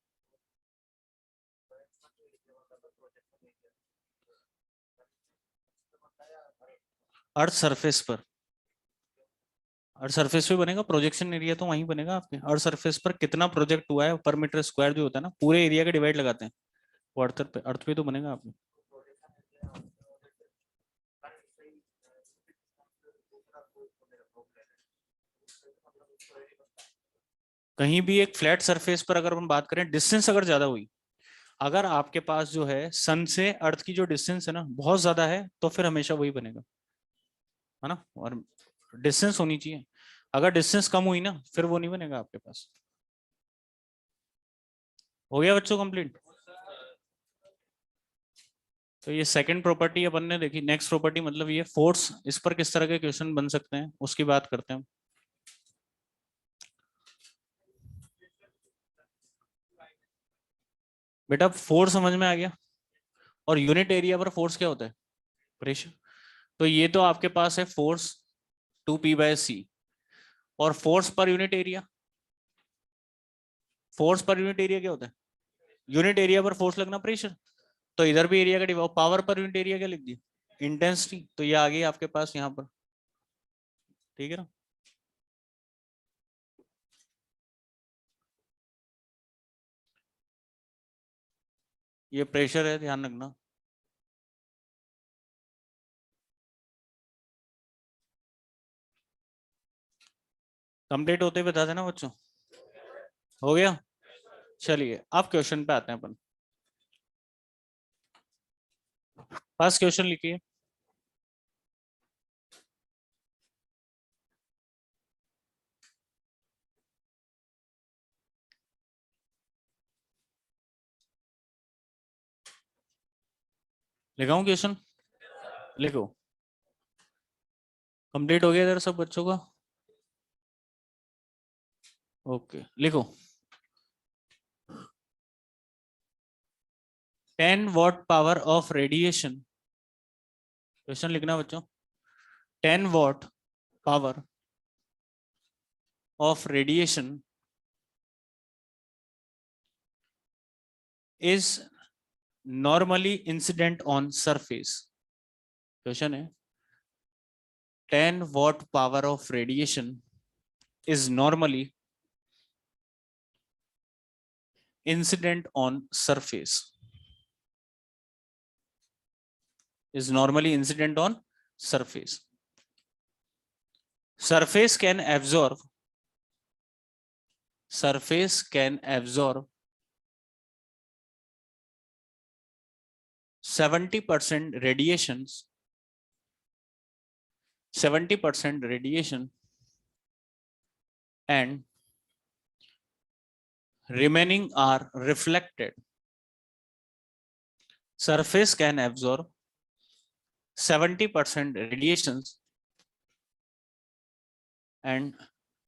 अर्थ सरफेस पर, अर्थ सरफेस पे बनेगा, प्रोजेक्शन एरिया तो वहीं बनेगा आपके। अर्थ सरफेस पर कितना प्रोजेक्ट हुआ है पर मीटर स्क्वायर जो होता है ना, पूरे एरिया का डिवाइड लगाते हैं, वो अर्थ पे तो बनेगा आपके। कहीं भी एक फ्लैट सरफेस पर अगर हम बात करें, डिस्टेंस अगर ज्यादा हुई, अगर आपके पास जो है सन से अर्थ की जो डिस्टेंस है ना बहुत ज्यादा है, तो फिर हमेशा वही बनेगा, है ना। और डिस्टेंस होनी चाहिए, अगर डिस्टेंस कम हुई ना फिर वो नहीं बनेगा आपके पास। हो गया बच्चों कंप्लीट। तो ये सेकंड प्रॉपर्टी अपन ने देखी। नेक्स्ट प्रॉपर्टी मतलब ये फोर्स, इस पर किस तरह के क्वेश्चन बन सकते हैं उसकी बात करते हैं। बेटा फोर्स समझ में आ गया, और यूनिट एरिया पर फोर्स क्या होता है, प्रेशर। तो ये तो आपके पास है फोर्स 2P/c, और फोर्स पर यूनिट एरिया, फोर्स पर यूनिट एरिया क्या होता है, यूनिट एरिया पर फोर्स लगना प्रेशर। तो इधर भी एरिया का divide, power per unit area क्या लिख दिया, इंटेंसिटी। तो ये आ गई आपके पास यहाँ पर, ठीक है ना। ये प्रेशर है, ध्यान रखना। कंप्लीट होते हुए बता देना बच्चों। हो गया, चलिए अब क्वेश्चन पे आते हैं अपन। फर्स्ट क्वेश्चन लिखिए। लिखाऊं क्वेश्चन, लिखो। कंप्लीट हो गया इधर सब बच्चों का, ओके लिखो। 10 what power of radiation, question लिखना बच्चों। 10 what power of radiation is normally incident on surface. Question है 10 watt power of radiation is normally incident on surface. Is normally incident on surface. Surface can absorb 70% radiations, 70% radiation, and remaining are reflected. Surface can absorb 70% radiations and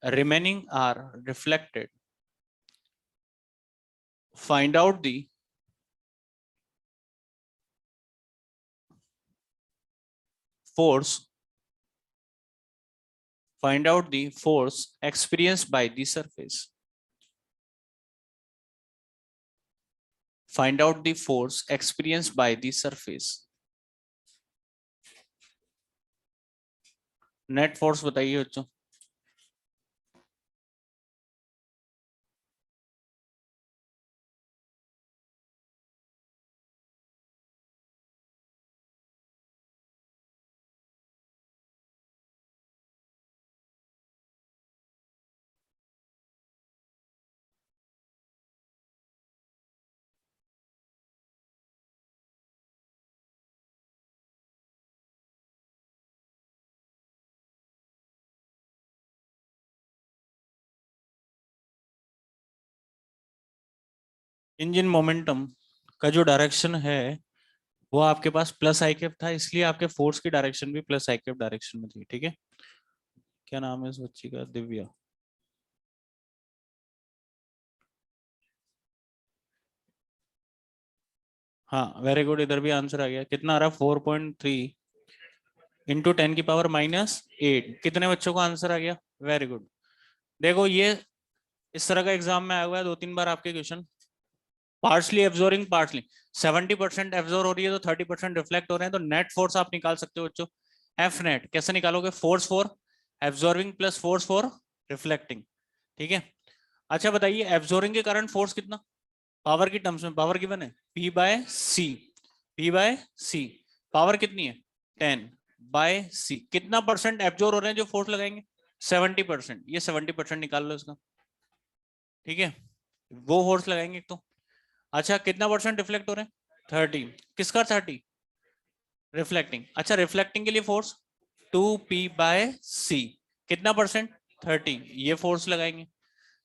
remaining are reflected. Find out the force. Find out the force experienced by the surface. Find out the force experienced by the surface. Net force बताइए बच्चों. Engine momentum का जो direction है वो आपके पास plus आई cap था, इसलिए आपके फोर्स की डायरेक्शन भी प्लस आई कैप डायरेक्शन में थी. ठीक है, क्या नाम है इस बच्ची का? दिव्या. हाँ वेरी गुड, इधर भी आंसर आ गया. कितना आ रहा है? 4.3 इंटू 10 की पावर -8. कितने बच्चों को आंसर आ गया? Very good. देखो ये इस तरह का एग्जाम में आया हुआ है 2-3 बार आपके question. Partially absorbing, partially 70% absorb हो रही है तो 30% रिफ्लेक्ट हो रहे हैं, तो नेट फोर्स आप निकाल सकते हो बच्चों. एफ नेट कैसे निकालोगे? Force for absorbing plus force for reflecting. ठीक है. अच्छा बताइए, एब्जॉर्बिंग के कारण फोर्स कितना? पावर की टर्म्स में पावर गिवन है P by C. P by C power कितनी है? 10 बाय सी. कितना परसेंट एब्जॉर्ब हो रहे हैं जो फोर्स लगाएंगे? 70%. ये 70% निकाल लो इसका. ठीक है, वो फोर्स लगाएंगे तो. अच्छा कितना परसेंट रिफ्लेक्ट हो रहे हैं? 30. किसका 30? रिफ्लेक्टिंग. अच्छा रिफ्लेक्टिंग के लिए फोर्स 2P बाय सी. कितना परसेंट? 30. ये फोर्स लगाएंगे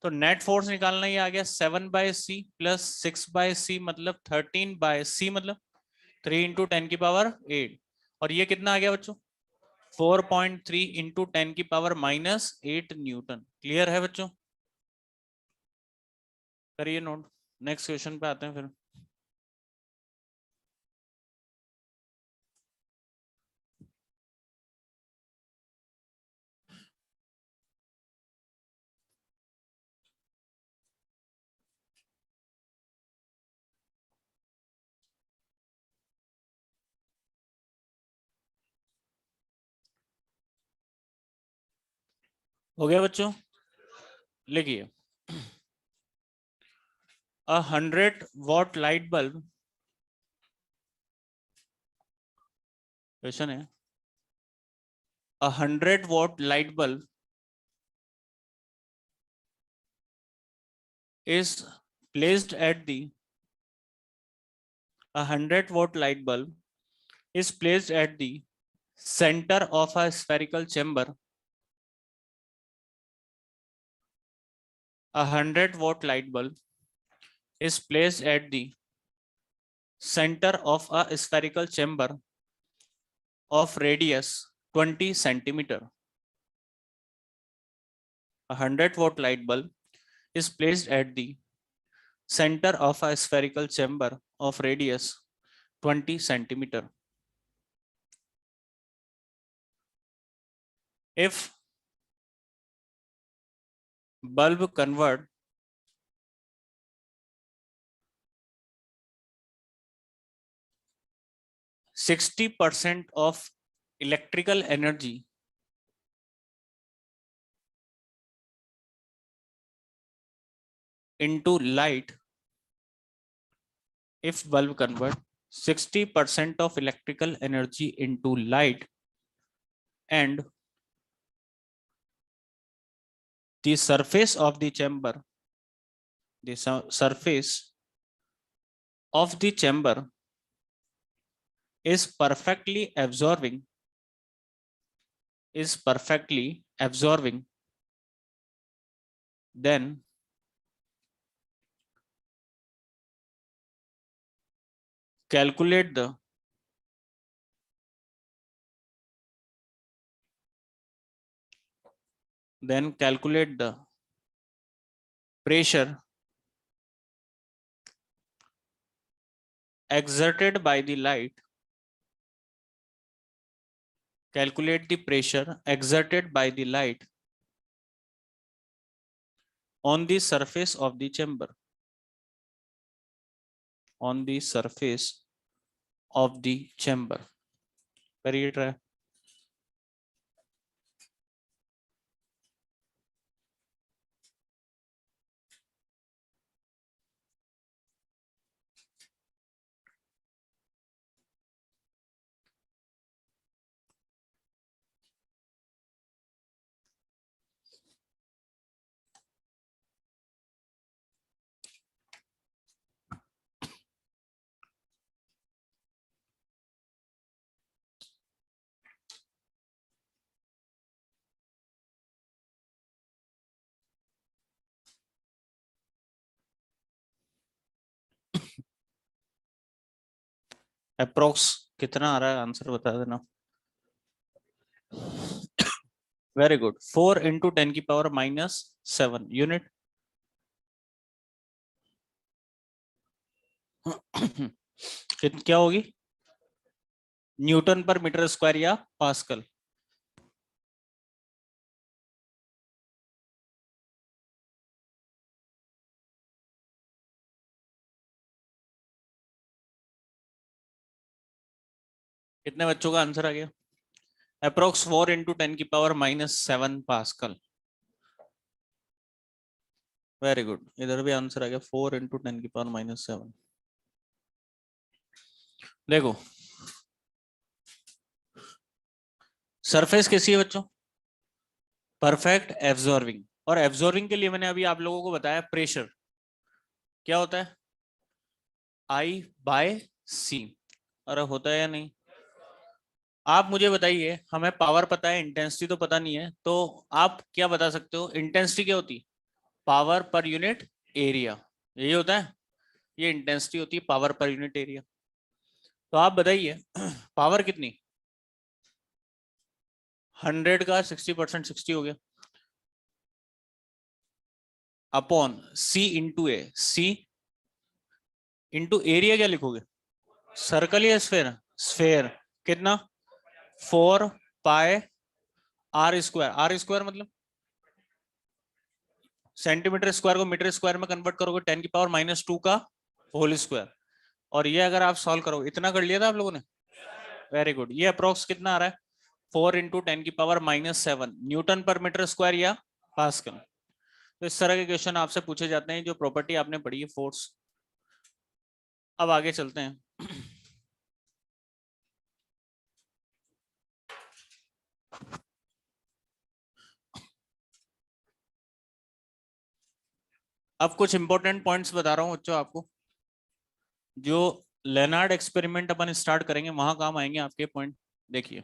तो नेट फोर्स निकालना ही आ गया 7 बाय सी प्लस 6 बाय सी मतलब 13 बाय सी मतलब 3 इंटू 10 की पावर 8. और ये कितना आ गया बच्चों? 4.3 इंटू 10 की पावर -8 न्यूटन. क्लियर है बच्चों? करिए नोट. नेक्स्ट क्वेश्चन पे आते हैं फिर. हो गया बच्चों? लिखिए. 100 watt लाइट बल्ब. क्वेश्चन है 100 watt light bulb is placed at the 100 watt light bulb is placed at the center of a spherical chamber. 100 watt light bulb is placed at the center of a spherical chamber of radius 20 centimeter. 100 watt light bulb is placed at the center of a spherical chamber of radius 20 centimeter. If bulb convert 60% of electrical energy into light if bulb convert 60% of electrical energy into light and the surface of the chamber, the surface of the chamber is perfectly absorbing, then calculate the pressure exerted by the light, calculate the pressure exerted by the light on the surface of the chamber, on the surface of the chamber. करिए try. Approx कितना आ रहा है answer बता देना. Very good. 4 into 10 की power -7 unit. क्या होगी? Newton पर मीटर स्क्वायर या पास्कल? कितने बच्चों का आंसर आ गया? अप्रोक्स 4 इंटू 10 की पावर -7 पास्कल. Very good. इधर भी आंसर आ गया 4 इंटू 10 की पावर -7. देखो सरफेस कैसी है बच्चों? Perfect absorbing. और एब्जॉर्बिंग के लिए मैंने अभी आप लोगों को बताया प्रेशर क्या होता है? I/C. अरे होता है या नहीं? आप मुझे बताइए, हमें पावर पता है, इंटेंसिटी तो पता नहीं है, तो आप क्या बता सकते हो? इंटेंसिटी क्या होती? Power per unit area. यही होता है. ये इंटेंसिटी होती है पावर पर यूनिट एरिया. तो आप बताइए पावर कितनी? 100 का 60% 60 हो गया अपॉन C इंटू ए. C इंटू एरिया क्या लिखोगे? सर्कल या स्फेयर? स्फेयर. कितना? 4 पाई आर स्क्वायर. आर स्क्वायर मतलब सेंटीमीटर स्क्वायर को मीटर स्क्वायर में कन्वर्ट करोगे 10 की पावर -2 का होल स्क्वायर. और ये अगर आप सॉल्व करोगे, इतना कर लिया था आप लोगों ने. Very good. ये अप्रोक्स कितना आ रहा है? 4 इंटू 10 की पावर -7 न्यूटन पर मीटर स्क्वायर या पास्कल. तो इस तरह के क्वेश्चन आपसे पूछे जाते हैं जो प्रॉपर्टी आपने पढ़ी है फोर्स. अब आगे चलते हैं. अब कुछ इंपॉर्टेंट पॉइंट्स बता रहा हूं बच्चों आपको, जो लेनार्ड एक्सपेरिमेंट अपन स्टार्ट करेंगे वहां काम आएंगे आपके पॉइंट. देखिए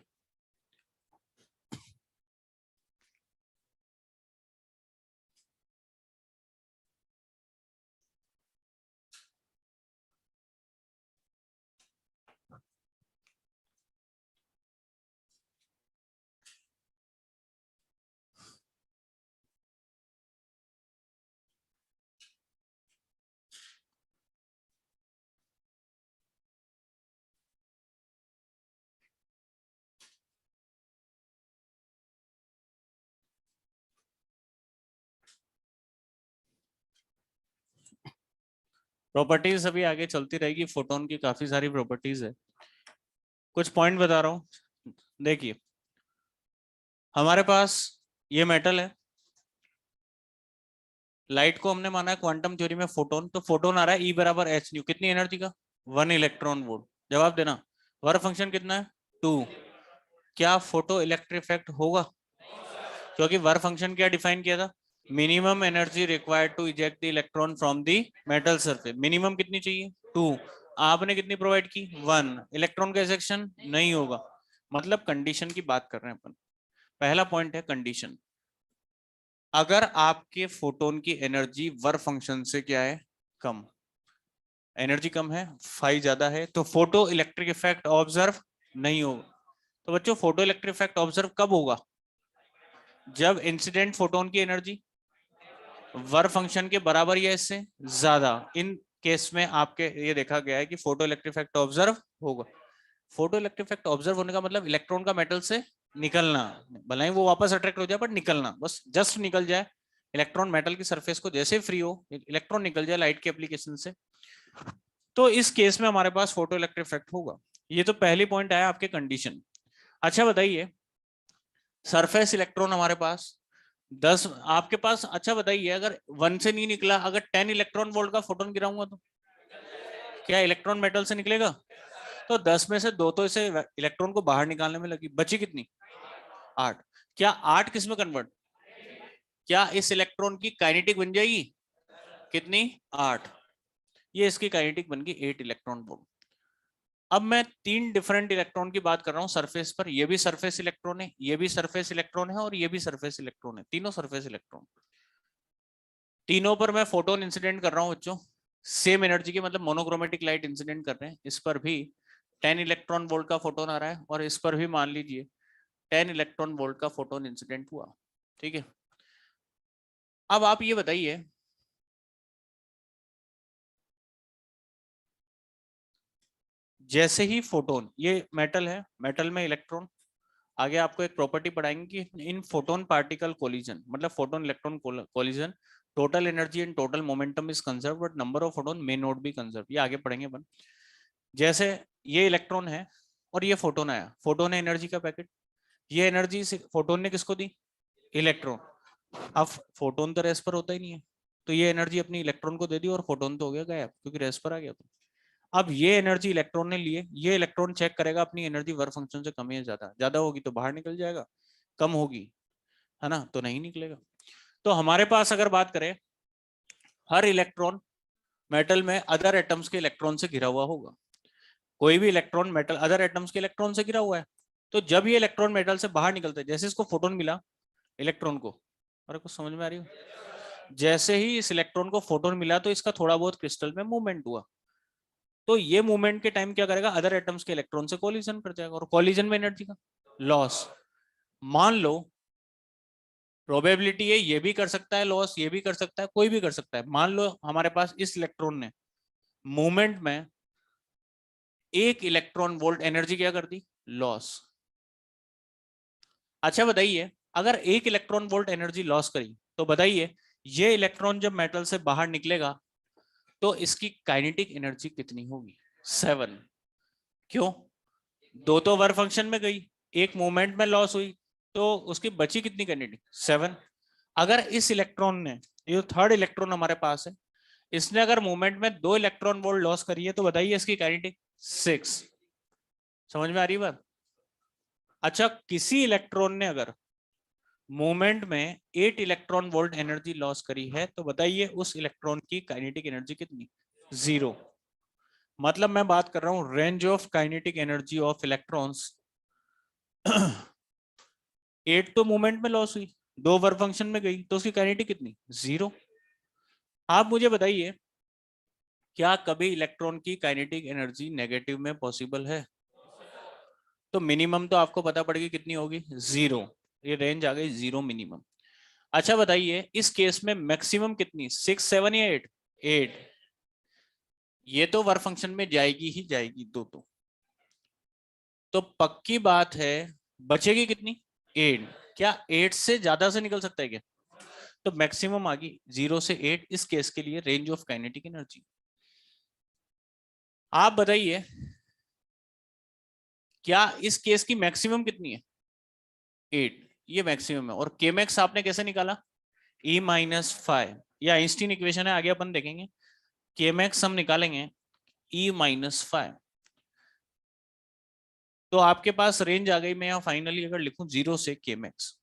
प्रॉपर्टीज अभी आगे चलती रहेगी. फोटोन की काफी सारी प्रॉपर्टीज है. कुछ पॉइंट बता रहा हूं, देखिए हमारे पास ये मेटल है, लाइट को हमने माना है क्वांटम थ्योरी में फोटोन, तो फोटोन आ रहा है E बराबर एच न्यू, कितनी एनर्जी का 1 इलेक्ट्रॉन वोल्ट। जवाब देना। वर्क फंक्शन कितना है 2। क्या फोटो इलेक्ट्रिक इफेक्ट होगा? क्योंकि वर्क फंक्शन क्या डिफाइन किया था, minimum energy required to eject the electron from the metal surface, minimum कितनी चाहिए 2, आपने कितनी प्रोवाइड की 1, इलेक्ट्रॉन का इजेक्शन नहीं होगा, मतलब कंडीशन की बात कर रहे हैं अपन। पहला पॉइंट है कंडीशन, अगर आपके फोटोन की एनर्जी वर्क फंक्शन से क्या है कम, एनर्जी कम है, फाई ज्यादा है, तो फोटो इलेक्ट्रिक इफेक्ट ऑब्जर्व नहीं होगा। तो बच्चों फोटो इलेक्ट्रिक इफेक्ट ऑब्जर्व कब होगा, जब इंसिडेंट फोटोन की एनर्जी वर्क फंक्शन के बराबर या इससे ज्यादा, इन केस में आपके ये देखा गया है कि फोटो इलेक्ट्रिक इफेक्ट ऑब्जर्व होगा। फोटो इलेक्ट्रिक इफेक्ट ऑब्जर्व होने का मतलब इलेक्ट्रॉन का मेटल से निकलना, भले ही वो वापस अट्रैक्ट हो जाए बट निकलना, बस जस्ट निकल जाए, इलेक्ट्रॉन मेटल की सरफेस को जैसे फ्री हो इलेक्ट्रॉन निकल जाए लाइट के एप्लीकेशन से, तो इस केस में हमारे पास फोटो इलेक्ट्रिक इफेक्ट होगा। ये तो पहली पॉइंट आया आपके कंडीशन। अच्छा बताइए, सरफेस इलेक्ट्रॉन हमारे पास 10 आपके पास, अच्छा बताइए अगर 1 से नहीं निकला, अगर 10 इलेक्ट्रॉन वोल्ट का फोटोन गिराऊंगा तो क्या इलेक्ट्रॉन मेटल से निकलेगा? तो 10 में से 2 तो इसे इलेक्ट्रॉन को बाहर निकालने में लगी, बची कितनी 8। क्या 8 किस में कन्वर्ट, क्या इस इलेक्ट्रॉन की काइनेटिक बन जाएगी कितनी 8, ये इसकी काइनेटिक बन गई 8 इलेक्ट्रॉन वोल्ट। अब मैं 3 डिफरेंट इलेक्ट्रॉन की बात कर रहा हूं सरफेस पर, ये भी सरफेस इलेक्ट्रॉन है, ये भी सरफेस इलेक्ट्रॉन है और ये भी सरफेस इलेक्ट्रॉन है, तीनों सरफेस इलेक्ट्रॉन, तीनों पर मैं फोटोन इंसिडेंट कर रहा हूं बच्चों, सेम एनर्जी की, मतलब मोनोक्रोमेटिक लाइट इंसिडेंट कर रहे हैं। इस पर भी 10 इलेक्ट्रॉन वोल्ट का फोटोन आ रहा है और इस पर भी मान लीजिए 10 इलेक्ट्रॉन वोल्ट का फोटोन इंसिडेंट हुआ, ठीक है। अब आप ये बताइए, जैसे ही फोटोन, ये मेटल है, मेटल में इलेक्ट्रॉन, आगे आपको एक प्रॉपर्टी पढ़ाएंगे कि इन फोटोन पार्टिकल कोलिजन, मतलब photon electron collision, total energy and total momentum is conserve but number of photon may not be conserve, ये आगे पढ़ेंगे अपन। जैसे ये इलेक्ट्रॉन है और ये फोटोन आया, फोटोन है एनर्जी का पैकेट, ये एनर्जी फोटोन ने किसको दी, इलेक्ट्रॉन। अब फोटोन तो रेस पर होता ही नहीं है, तो ये एनर्जी अपनी इलेक्ट्रॉन को दे दी और फोटोन तो हो गया गायब क्योंकि रेस पर आ गया। तो अब ये एनर्जी इलेक्ट्रॉन ने लिए, ये इलेक्ट्रॉन चेक करेगा अपनी एनर्जी वर्क फंक्शन से कम है ज्यादा, ज्यादा होगी तो बाहर निकल जाएगा, कम होगी है ना तो नहीं निकलेगा। तो हमारे पास अगर बात करें, हर इलेक्ट्रॉन मेटल में अदर एटम्स के इलेक्ट्रॉन से घिरा हुआ होगा, कोई भी इलेक्ट्रॉन मेटल अदर एटम्स के इलेक्ट्रॉन से घिरा हुआ है, तो जब ये इलेक्ट्रॉन मेटल से बाहर निकलता है, जैसे इसको फोटोन मिला इलेक्ट्रॉन को, अरे कुछ समझ में आ रही हो, जैसे ही इस इलेक्ट्रॉन को फोटोन मिला तो इसका थोड़ा बहुत क्रिस्टल में मूवमेंट हुआ, तो ये मूवमेंट के टाइम क्या करेगा, अदर एटम्स के इलेक्ट्रॉन से कोलिजन कर जाएगा और कोलिजन में एनर्जी का लॉस। मान लो प्रोबेबिलिटी है ये भी कर सकता है लॉस, ये भी कर सकता है, कोई भी कर सकता है, मान लो हमारे पास इस इलेक्ट्रॉन ने मूवमेंट में 1 इलेक्ट्रॉन वोल्ट एनर्जी क्या कर दी, लॉस। अच्छा बताइए, अगर 1 इलेक्ट्रॉन वोल्ट एनर्जी लॉस करी तो बताइए ये इलेक्ट्रॉन जब मेटल से बाहर निकलेगा तो इसकी काइनेटिक एनर्जी कितनी होगी 7। क्यों, 2 तो वर्क फंक्शन में गई, एक मूवमेंट में लॉस हुई, तो उसकी बची कितनी काइनेटिक 7। अगर इस इलेक्ट्रॉन ने, ये थर्ड इलेक्ट्रॉन हमारे पास है, इसने अगर मूवमेंट में 2 इलेक्ट्रॉन वोल्ट लॉस करी है तो बताइए इसकी काइनेटिक 6। समझ में आ रही बात? अच्छा किसी इलेक्ट्रॉन ने अगर मूवमेंट में 8 इलेक्ट्रॉन वोल्ट एनर्जी लॉस करी है तो बताइए उस इलेक्ट्रॉन की काइनेटिक एनर्जी कितनी, 0। मतलब मैं बात कर रहा हूं range of kinetic energy of electrons 8 तो मूवमेंट में लॉस हुई, 2 वर्क फंक्शन में गई, तो उसकी काइनेटिक कितनी 0। आप मुझे बताइए क्या कभी इलेक्ट्रॉन की काइनेटिक एनर्जी नेगेटिव में पॉसिबल है? तो मिनिमम तो आपको पता पड़ेगी कितनी होगी 0, ये रेंज आ गई 0 मिनिमम। अच्छा बताइए इस केस में मैक्सिमम कितनी, 6 7 या 8, 8, ये तो वर्क फंक्शन में जाएगी ही जाएगी 2 तो पक्की बात है बचेगी कितनी 8। क्या 8 से ज्यादा से निकल सकता है क्या? तो मैक्सिमम आ गई 0 से 8 इस केस के लिए रेंज ऑफ काइनेटिक एनर्जी। आप बताइए क्या इस केस की मैक्सिमम कितनी है? 8, ये मैक्सिमम है। और के मैक्स आपने कैसे निकाला? E-5, या आइंस्टीन इक्वेशन है, आगे अपन देखेंगे। के मैक्स हम निकालेंगे E-5, तो आपके पास रेंज आ गई। मैं यहाँ फाइनली अगर लिखूं 0 से के मैक्स,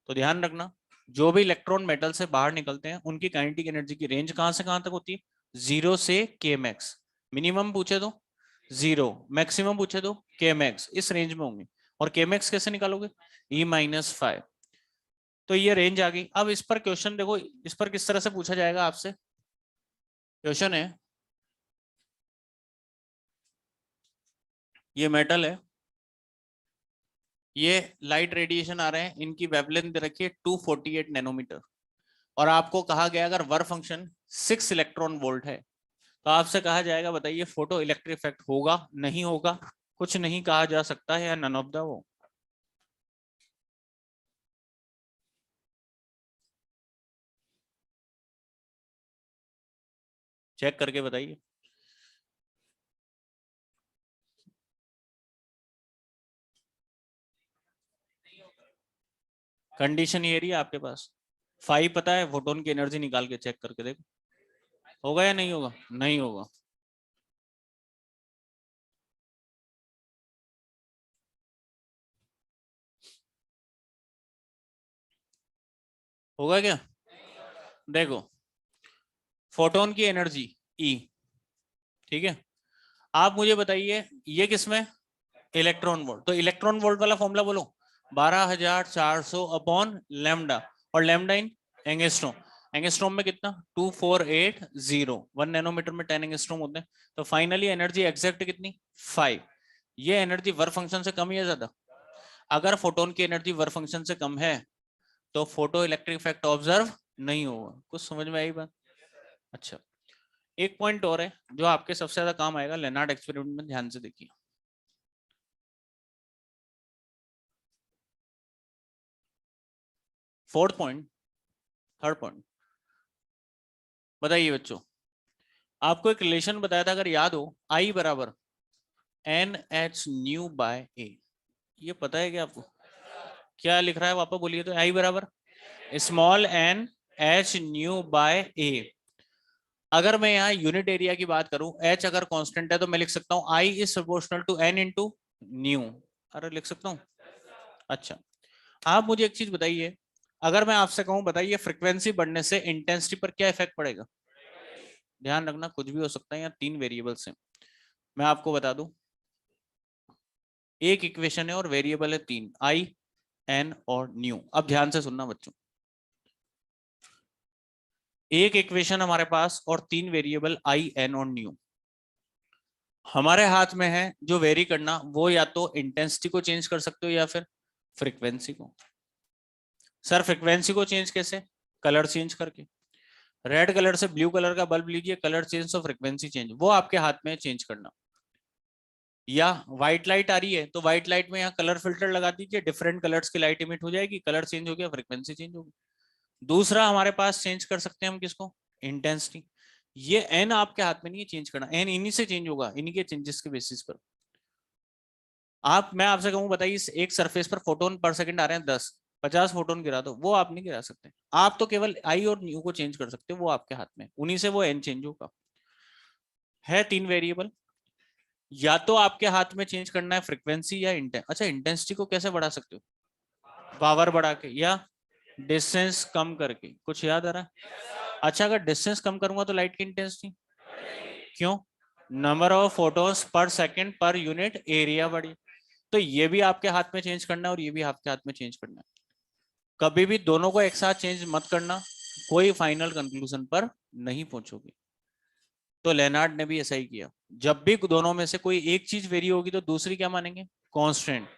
तो ध्यान रखना जो भी इलेक्ट्रॉन मेटल से बाहर निकलते हैं उनकी काइनेटिक एनर्जी की रेंज कहां से कहां तक होती है? 0 से के मैक्स। मिनिमम पूछे तो 0, मैक्सिमम पूछे तो के मैक्स, इस रेंज में होंगे। और के मैक्स कैसे निकालोगे? E-5। तो ये रेंज आ गई। अब इस पर क्वेश्चन देखो, इस पर किस तरह से पूछा जाएगा आपसे। क्वेश्चन है, ये मेटल है, ये लाइट रेडिएशन आ रहे हैं, इनकी वेवलेंथ दे रखी है 248 नैनोमीटर, और आपको कहा गया अगर वर्क फंक्शन 6 इलेक्ट्रॉन वोल्ट है, तो आपसे कहा जाएगा बताइए फोटो इलेक्ट्रिक इफेक्ट होगा नहीं होगा? कुछ नहीं कहा जा सकता है, या नन ऑफ द वो। चेक करके बताइए। कंडीशन ये रही है आपके पास। 5 पता है, फोटोन की एनर्जी निकाल के चेक करके देखो होगा या नहीं होगा? नहीं होगा। होगा क्या? देखो, फोटोन की एनर्जी E, ठीक है। आप मुझे बताइए ये किसमें? Electron volt. तो इलेक्ट्रॉन वोल्ट वाला फॉर्मूला बोलो, 12400 अपॉन लैम्डा, और लैम्डा इन एंगस्ट्रॉम। एंगस्ट्रॉम में कितना? 2480, 1 नैनोमीटर में 10 एंगस्ट्रॉम होते हैं। तो फाइनली एनर्जी एग्जैक्ट कितनी? 5। ये एनर्जी वर्क फंक्शन से कम या ज्यादा? अगर फोटोन की एनर्जी वर्क फंक्शन से कम है तो फोटो इलेक्ट्रिक इफेक्ट ऑब्जर्व नहीं होगा। कुछ समझ में आई बात? अच्छा, एक पॉइंट और है जो आपके सबसे ज्यादा काम आएगा लेनार्ड एक्सपेरिमेंट में, ध्यान से देखिए। फोर्थ पॉइंट, थर्ड पॉइंट, बताइए बच्चों। आपको एक रिलेशन बताया था अगर याद हो, I बराबर NH न्यू बाय A। ये पता है क्या आपको? क्या लिख रहा है वापस बोलिए तो। I बराबर small n H nu by A। अगर मैं यहाँ यूनिट एरिया की बात करूं, H अगर कांस्टेंट है तो मैं लिख सकता हूँ I is proportional to N into nu. अरे लिख सकता हूँ। अच्छा, आप मुझे एक चीज बताइए, अगर मैं आपसे कहूं बताइए फ्रीक्वेंसी बढ़ने से इंटेंसिटी पर क्या इफेक्ट पड़ेगा? ध्यान रखना कुछ भी हो सकता है, यहाँ 3 वेरिएबल्स हैं। मैं आपको बता दूं, एक इक्वेशन है और वेरिएबल है 3, I, N और न्यू। अब ध्यान से सुनना बच्चों, एक इक्वेशन हमारे पास और 3 वेरिएबल I, N और न्यू। हमारे हाथ में है जो वेरी करना, वो या तो इंटेंसिटी को चेंज कर सकते हो या फिर फ्रीक्वेंसी को। सर फ्रीक्वेंसी को चेंज कैसे? कलर चेंज करके। रेड कलर से ब्लू कलर का बल्ब लीजिए, कलर चेंज तो फ्रीक्वेंसी चेंज, वो आपके हाथ में चेंज करना। या व्हाइट लाइट आ रही है तो व्हाइट लाइट में यहाँ कलर फिल्टर लगा दीजिए, डिफरेंट कलर्स की लाइट इमिट हो जाएगी, कलर चेंज हो गया, फ्रीक्वेंसी चेंज होगी। दूसरा हमारे पास चेंज कर सकते हैं हम किसको? इंटेंसिटी। ये एन आपके हाथ में नहीं है चेंज करना, एन इन्हीं से चेंज होगा, इन्हीं के चेंजेस के बेसिस पर। आप, मैं आपसे कहूँ बताइए, एक सरफेस पर फोटोन पर सेकंड आ रहे हैं 10, 50 फोटोन गिरा दो, वो आप नहीं गिरा सकते। आप तो केवल आई और न्यू को चेंज कर सकते हो, वो आपके हाथ में, उन्हीं से वो एन चेंज होगा। है 3 वेरिएबल, या तो आपके हाथ में चेंज करना है फ्रीक्वेंसी या इंटेंस। अच्छा, इंटेंसिटी को कैसे बढ़ा सकते हो? पावर बढ़ा के या डिस्टेंस कम करके। कुछ याद आ रहा है? अच्छा, अगर डिस्टेंस कम करूंगा तो लाइट की इंटेंसिटी क्यों? Number of photons per second पर यूनिट एरिया बढ़ी। तो ये भी आपके हाथ में चेंज करना है और ये भी आपके हाथ में चेंज करना है। कभी भी दोनों को एक साथ चेंज मत करना, कोई फाइनल कंक्लूजन पर नहीं पहुंचोगे। तो लेनार्ड ने भी ऐसा ही किया, जब भी दोनों में से कोई एक चीज वेरी होगी तो दूसरी क्या मानेंगे? कांस्टेंट।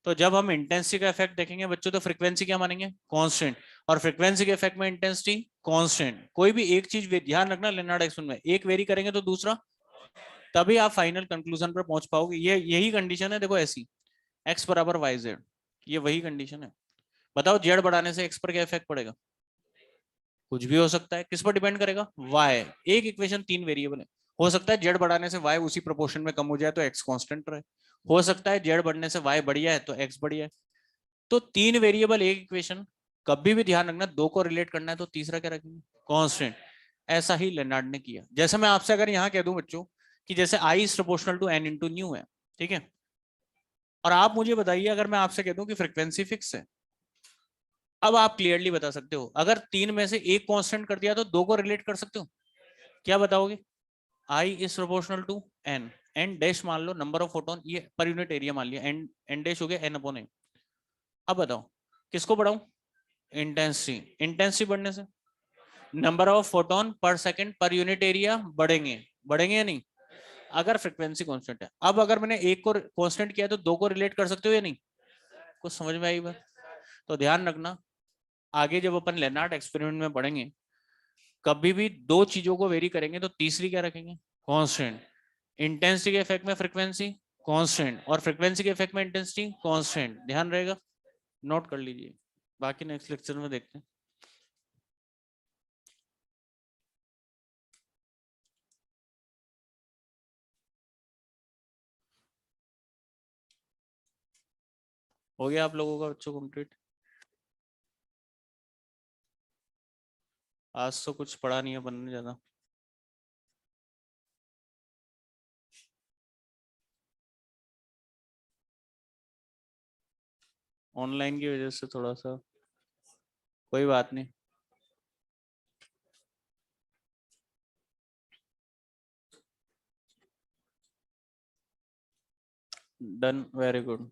तो जब हम इंटेंसिटी का इफेक्ट देखेंगे बच्चों, तो फ्रीक्वेंसी क्या मानेंगे? कांस्टेंट। और फ्रीक्वेंसी के इफेक्ट में इंटेंसिटी कांस्टेंट। कोई भी एक चीज ध्यान रखना, लेनार्ड एक्सपेरिमेंट में एक वेरी करेंगे तो दूसरा, तभी आप फाइनल कंक्लूजन पर पहुंच पाओगे। ये यही कंडीशन है, देखो ऐसी, एक्स बराबर वाई जेड, ये वही कंडीशन है। बताओ जेड बढ़ाने से एक्स पर क्या इफेक्ट पड़ेगा? कुछ भी हो सकता है। किस पर डिपेंड करेगा? वाई। एक इक्वेशन 3 वेरिएबल है, हो सकता है जेड बढ़ाने से वाई उसी प्रोपोर्शन में कम हो जाए तो एक्स कांस्टेंट रहे, हो सकता है जेड बढ़ने से वाई बढ़िया है तो एक्स बढ़िया है। तो 3 वेरिएबल एक इक्वेशन, कभी भी ध्यान रखना 2 को रिलेट करना है तो तीसरा क्या रखेंगे, कांस्टेंट। ऐसा ही लेनार्ड ने किया। जैसे मैं आपसे अगर यहाँ कह दूं बच्चों कि जैसे I is proportional to N into nu है, ठीक है, और आप मुझे बताइए अगर मैं आपसे कह दूं कि फ्रीक्वेंसी फिक्स है, अब आप क्लियरली बता सकते हो। अगर 3 में से एक कांस्टेंट कर दिया तो 2 को रिलेट कर सकते हो, क्या बताओगे? I is proportional to N, N dash मान लो नंबर ऑफ फोटोन, ये पर यूनिट एरिया मान लिया, एन एन डैश हो गया एन अपॉन ए। अब बताओ किसको बढ़ाऊं? इंटेंसिटी। इंटेंसिटी बढ़ने से number of photon per second पर यूनिट एरिया बढ़ेंगे, बढ़ेंगे या नहीं? अगर फ्रीक्वेंसी कांस्टेंट है, अब अगर मैंने एक को कांस्टेंट किया तो 2 को रिलेट कर सकते हो या नहीं? कुछ समझ में आई बात? तो ध्यान रखना, आगे जब अपन लेनार्ड एक्सपेरिमेंट में पढ़ेंगे, कभी भी 2 चीजों को वेरी करेंगे तो तीसरी क्या रखेंगे, कांस्टेंट। इंटेंसिटी के इफेक्ट में फ्रीक्वेंसी कांस्टेंट, और फ्रीक्वेंसी के इफेक्ट में इंटेंसिटी कांस्टेंट। ध्यान रहेगा, नोट कर लीजिए, बाकी नेक्स्ट लेक्चर में देखते हैं। हो गया आप लोगों का बच्चों कंप्लीट? आज तो कुछ पढ़ा नहीं है अपन ने ज्यादा। ऑनलाइन की वजह से थोड़ा सा, कोई बात नहीं। Done, very good.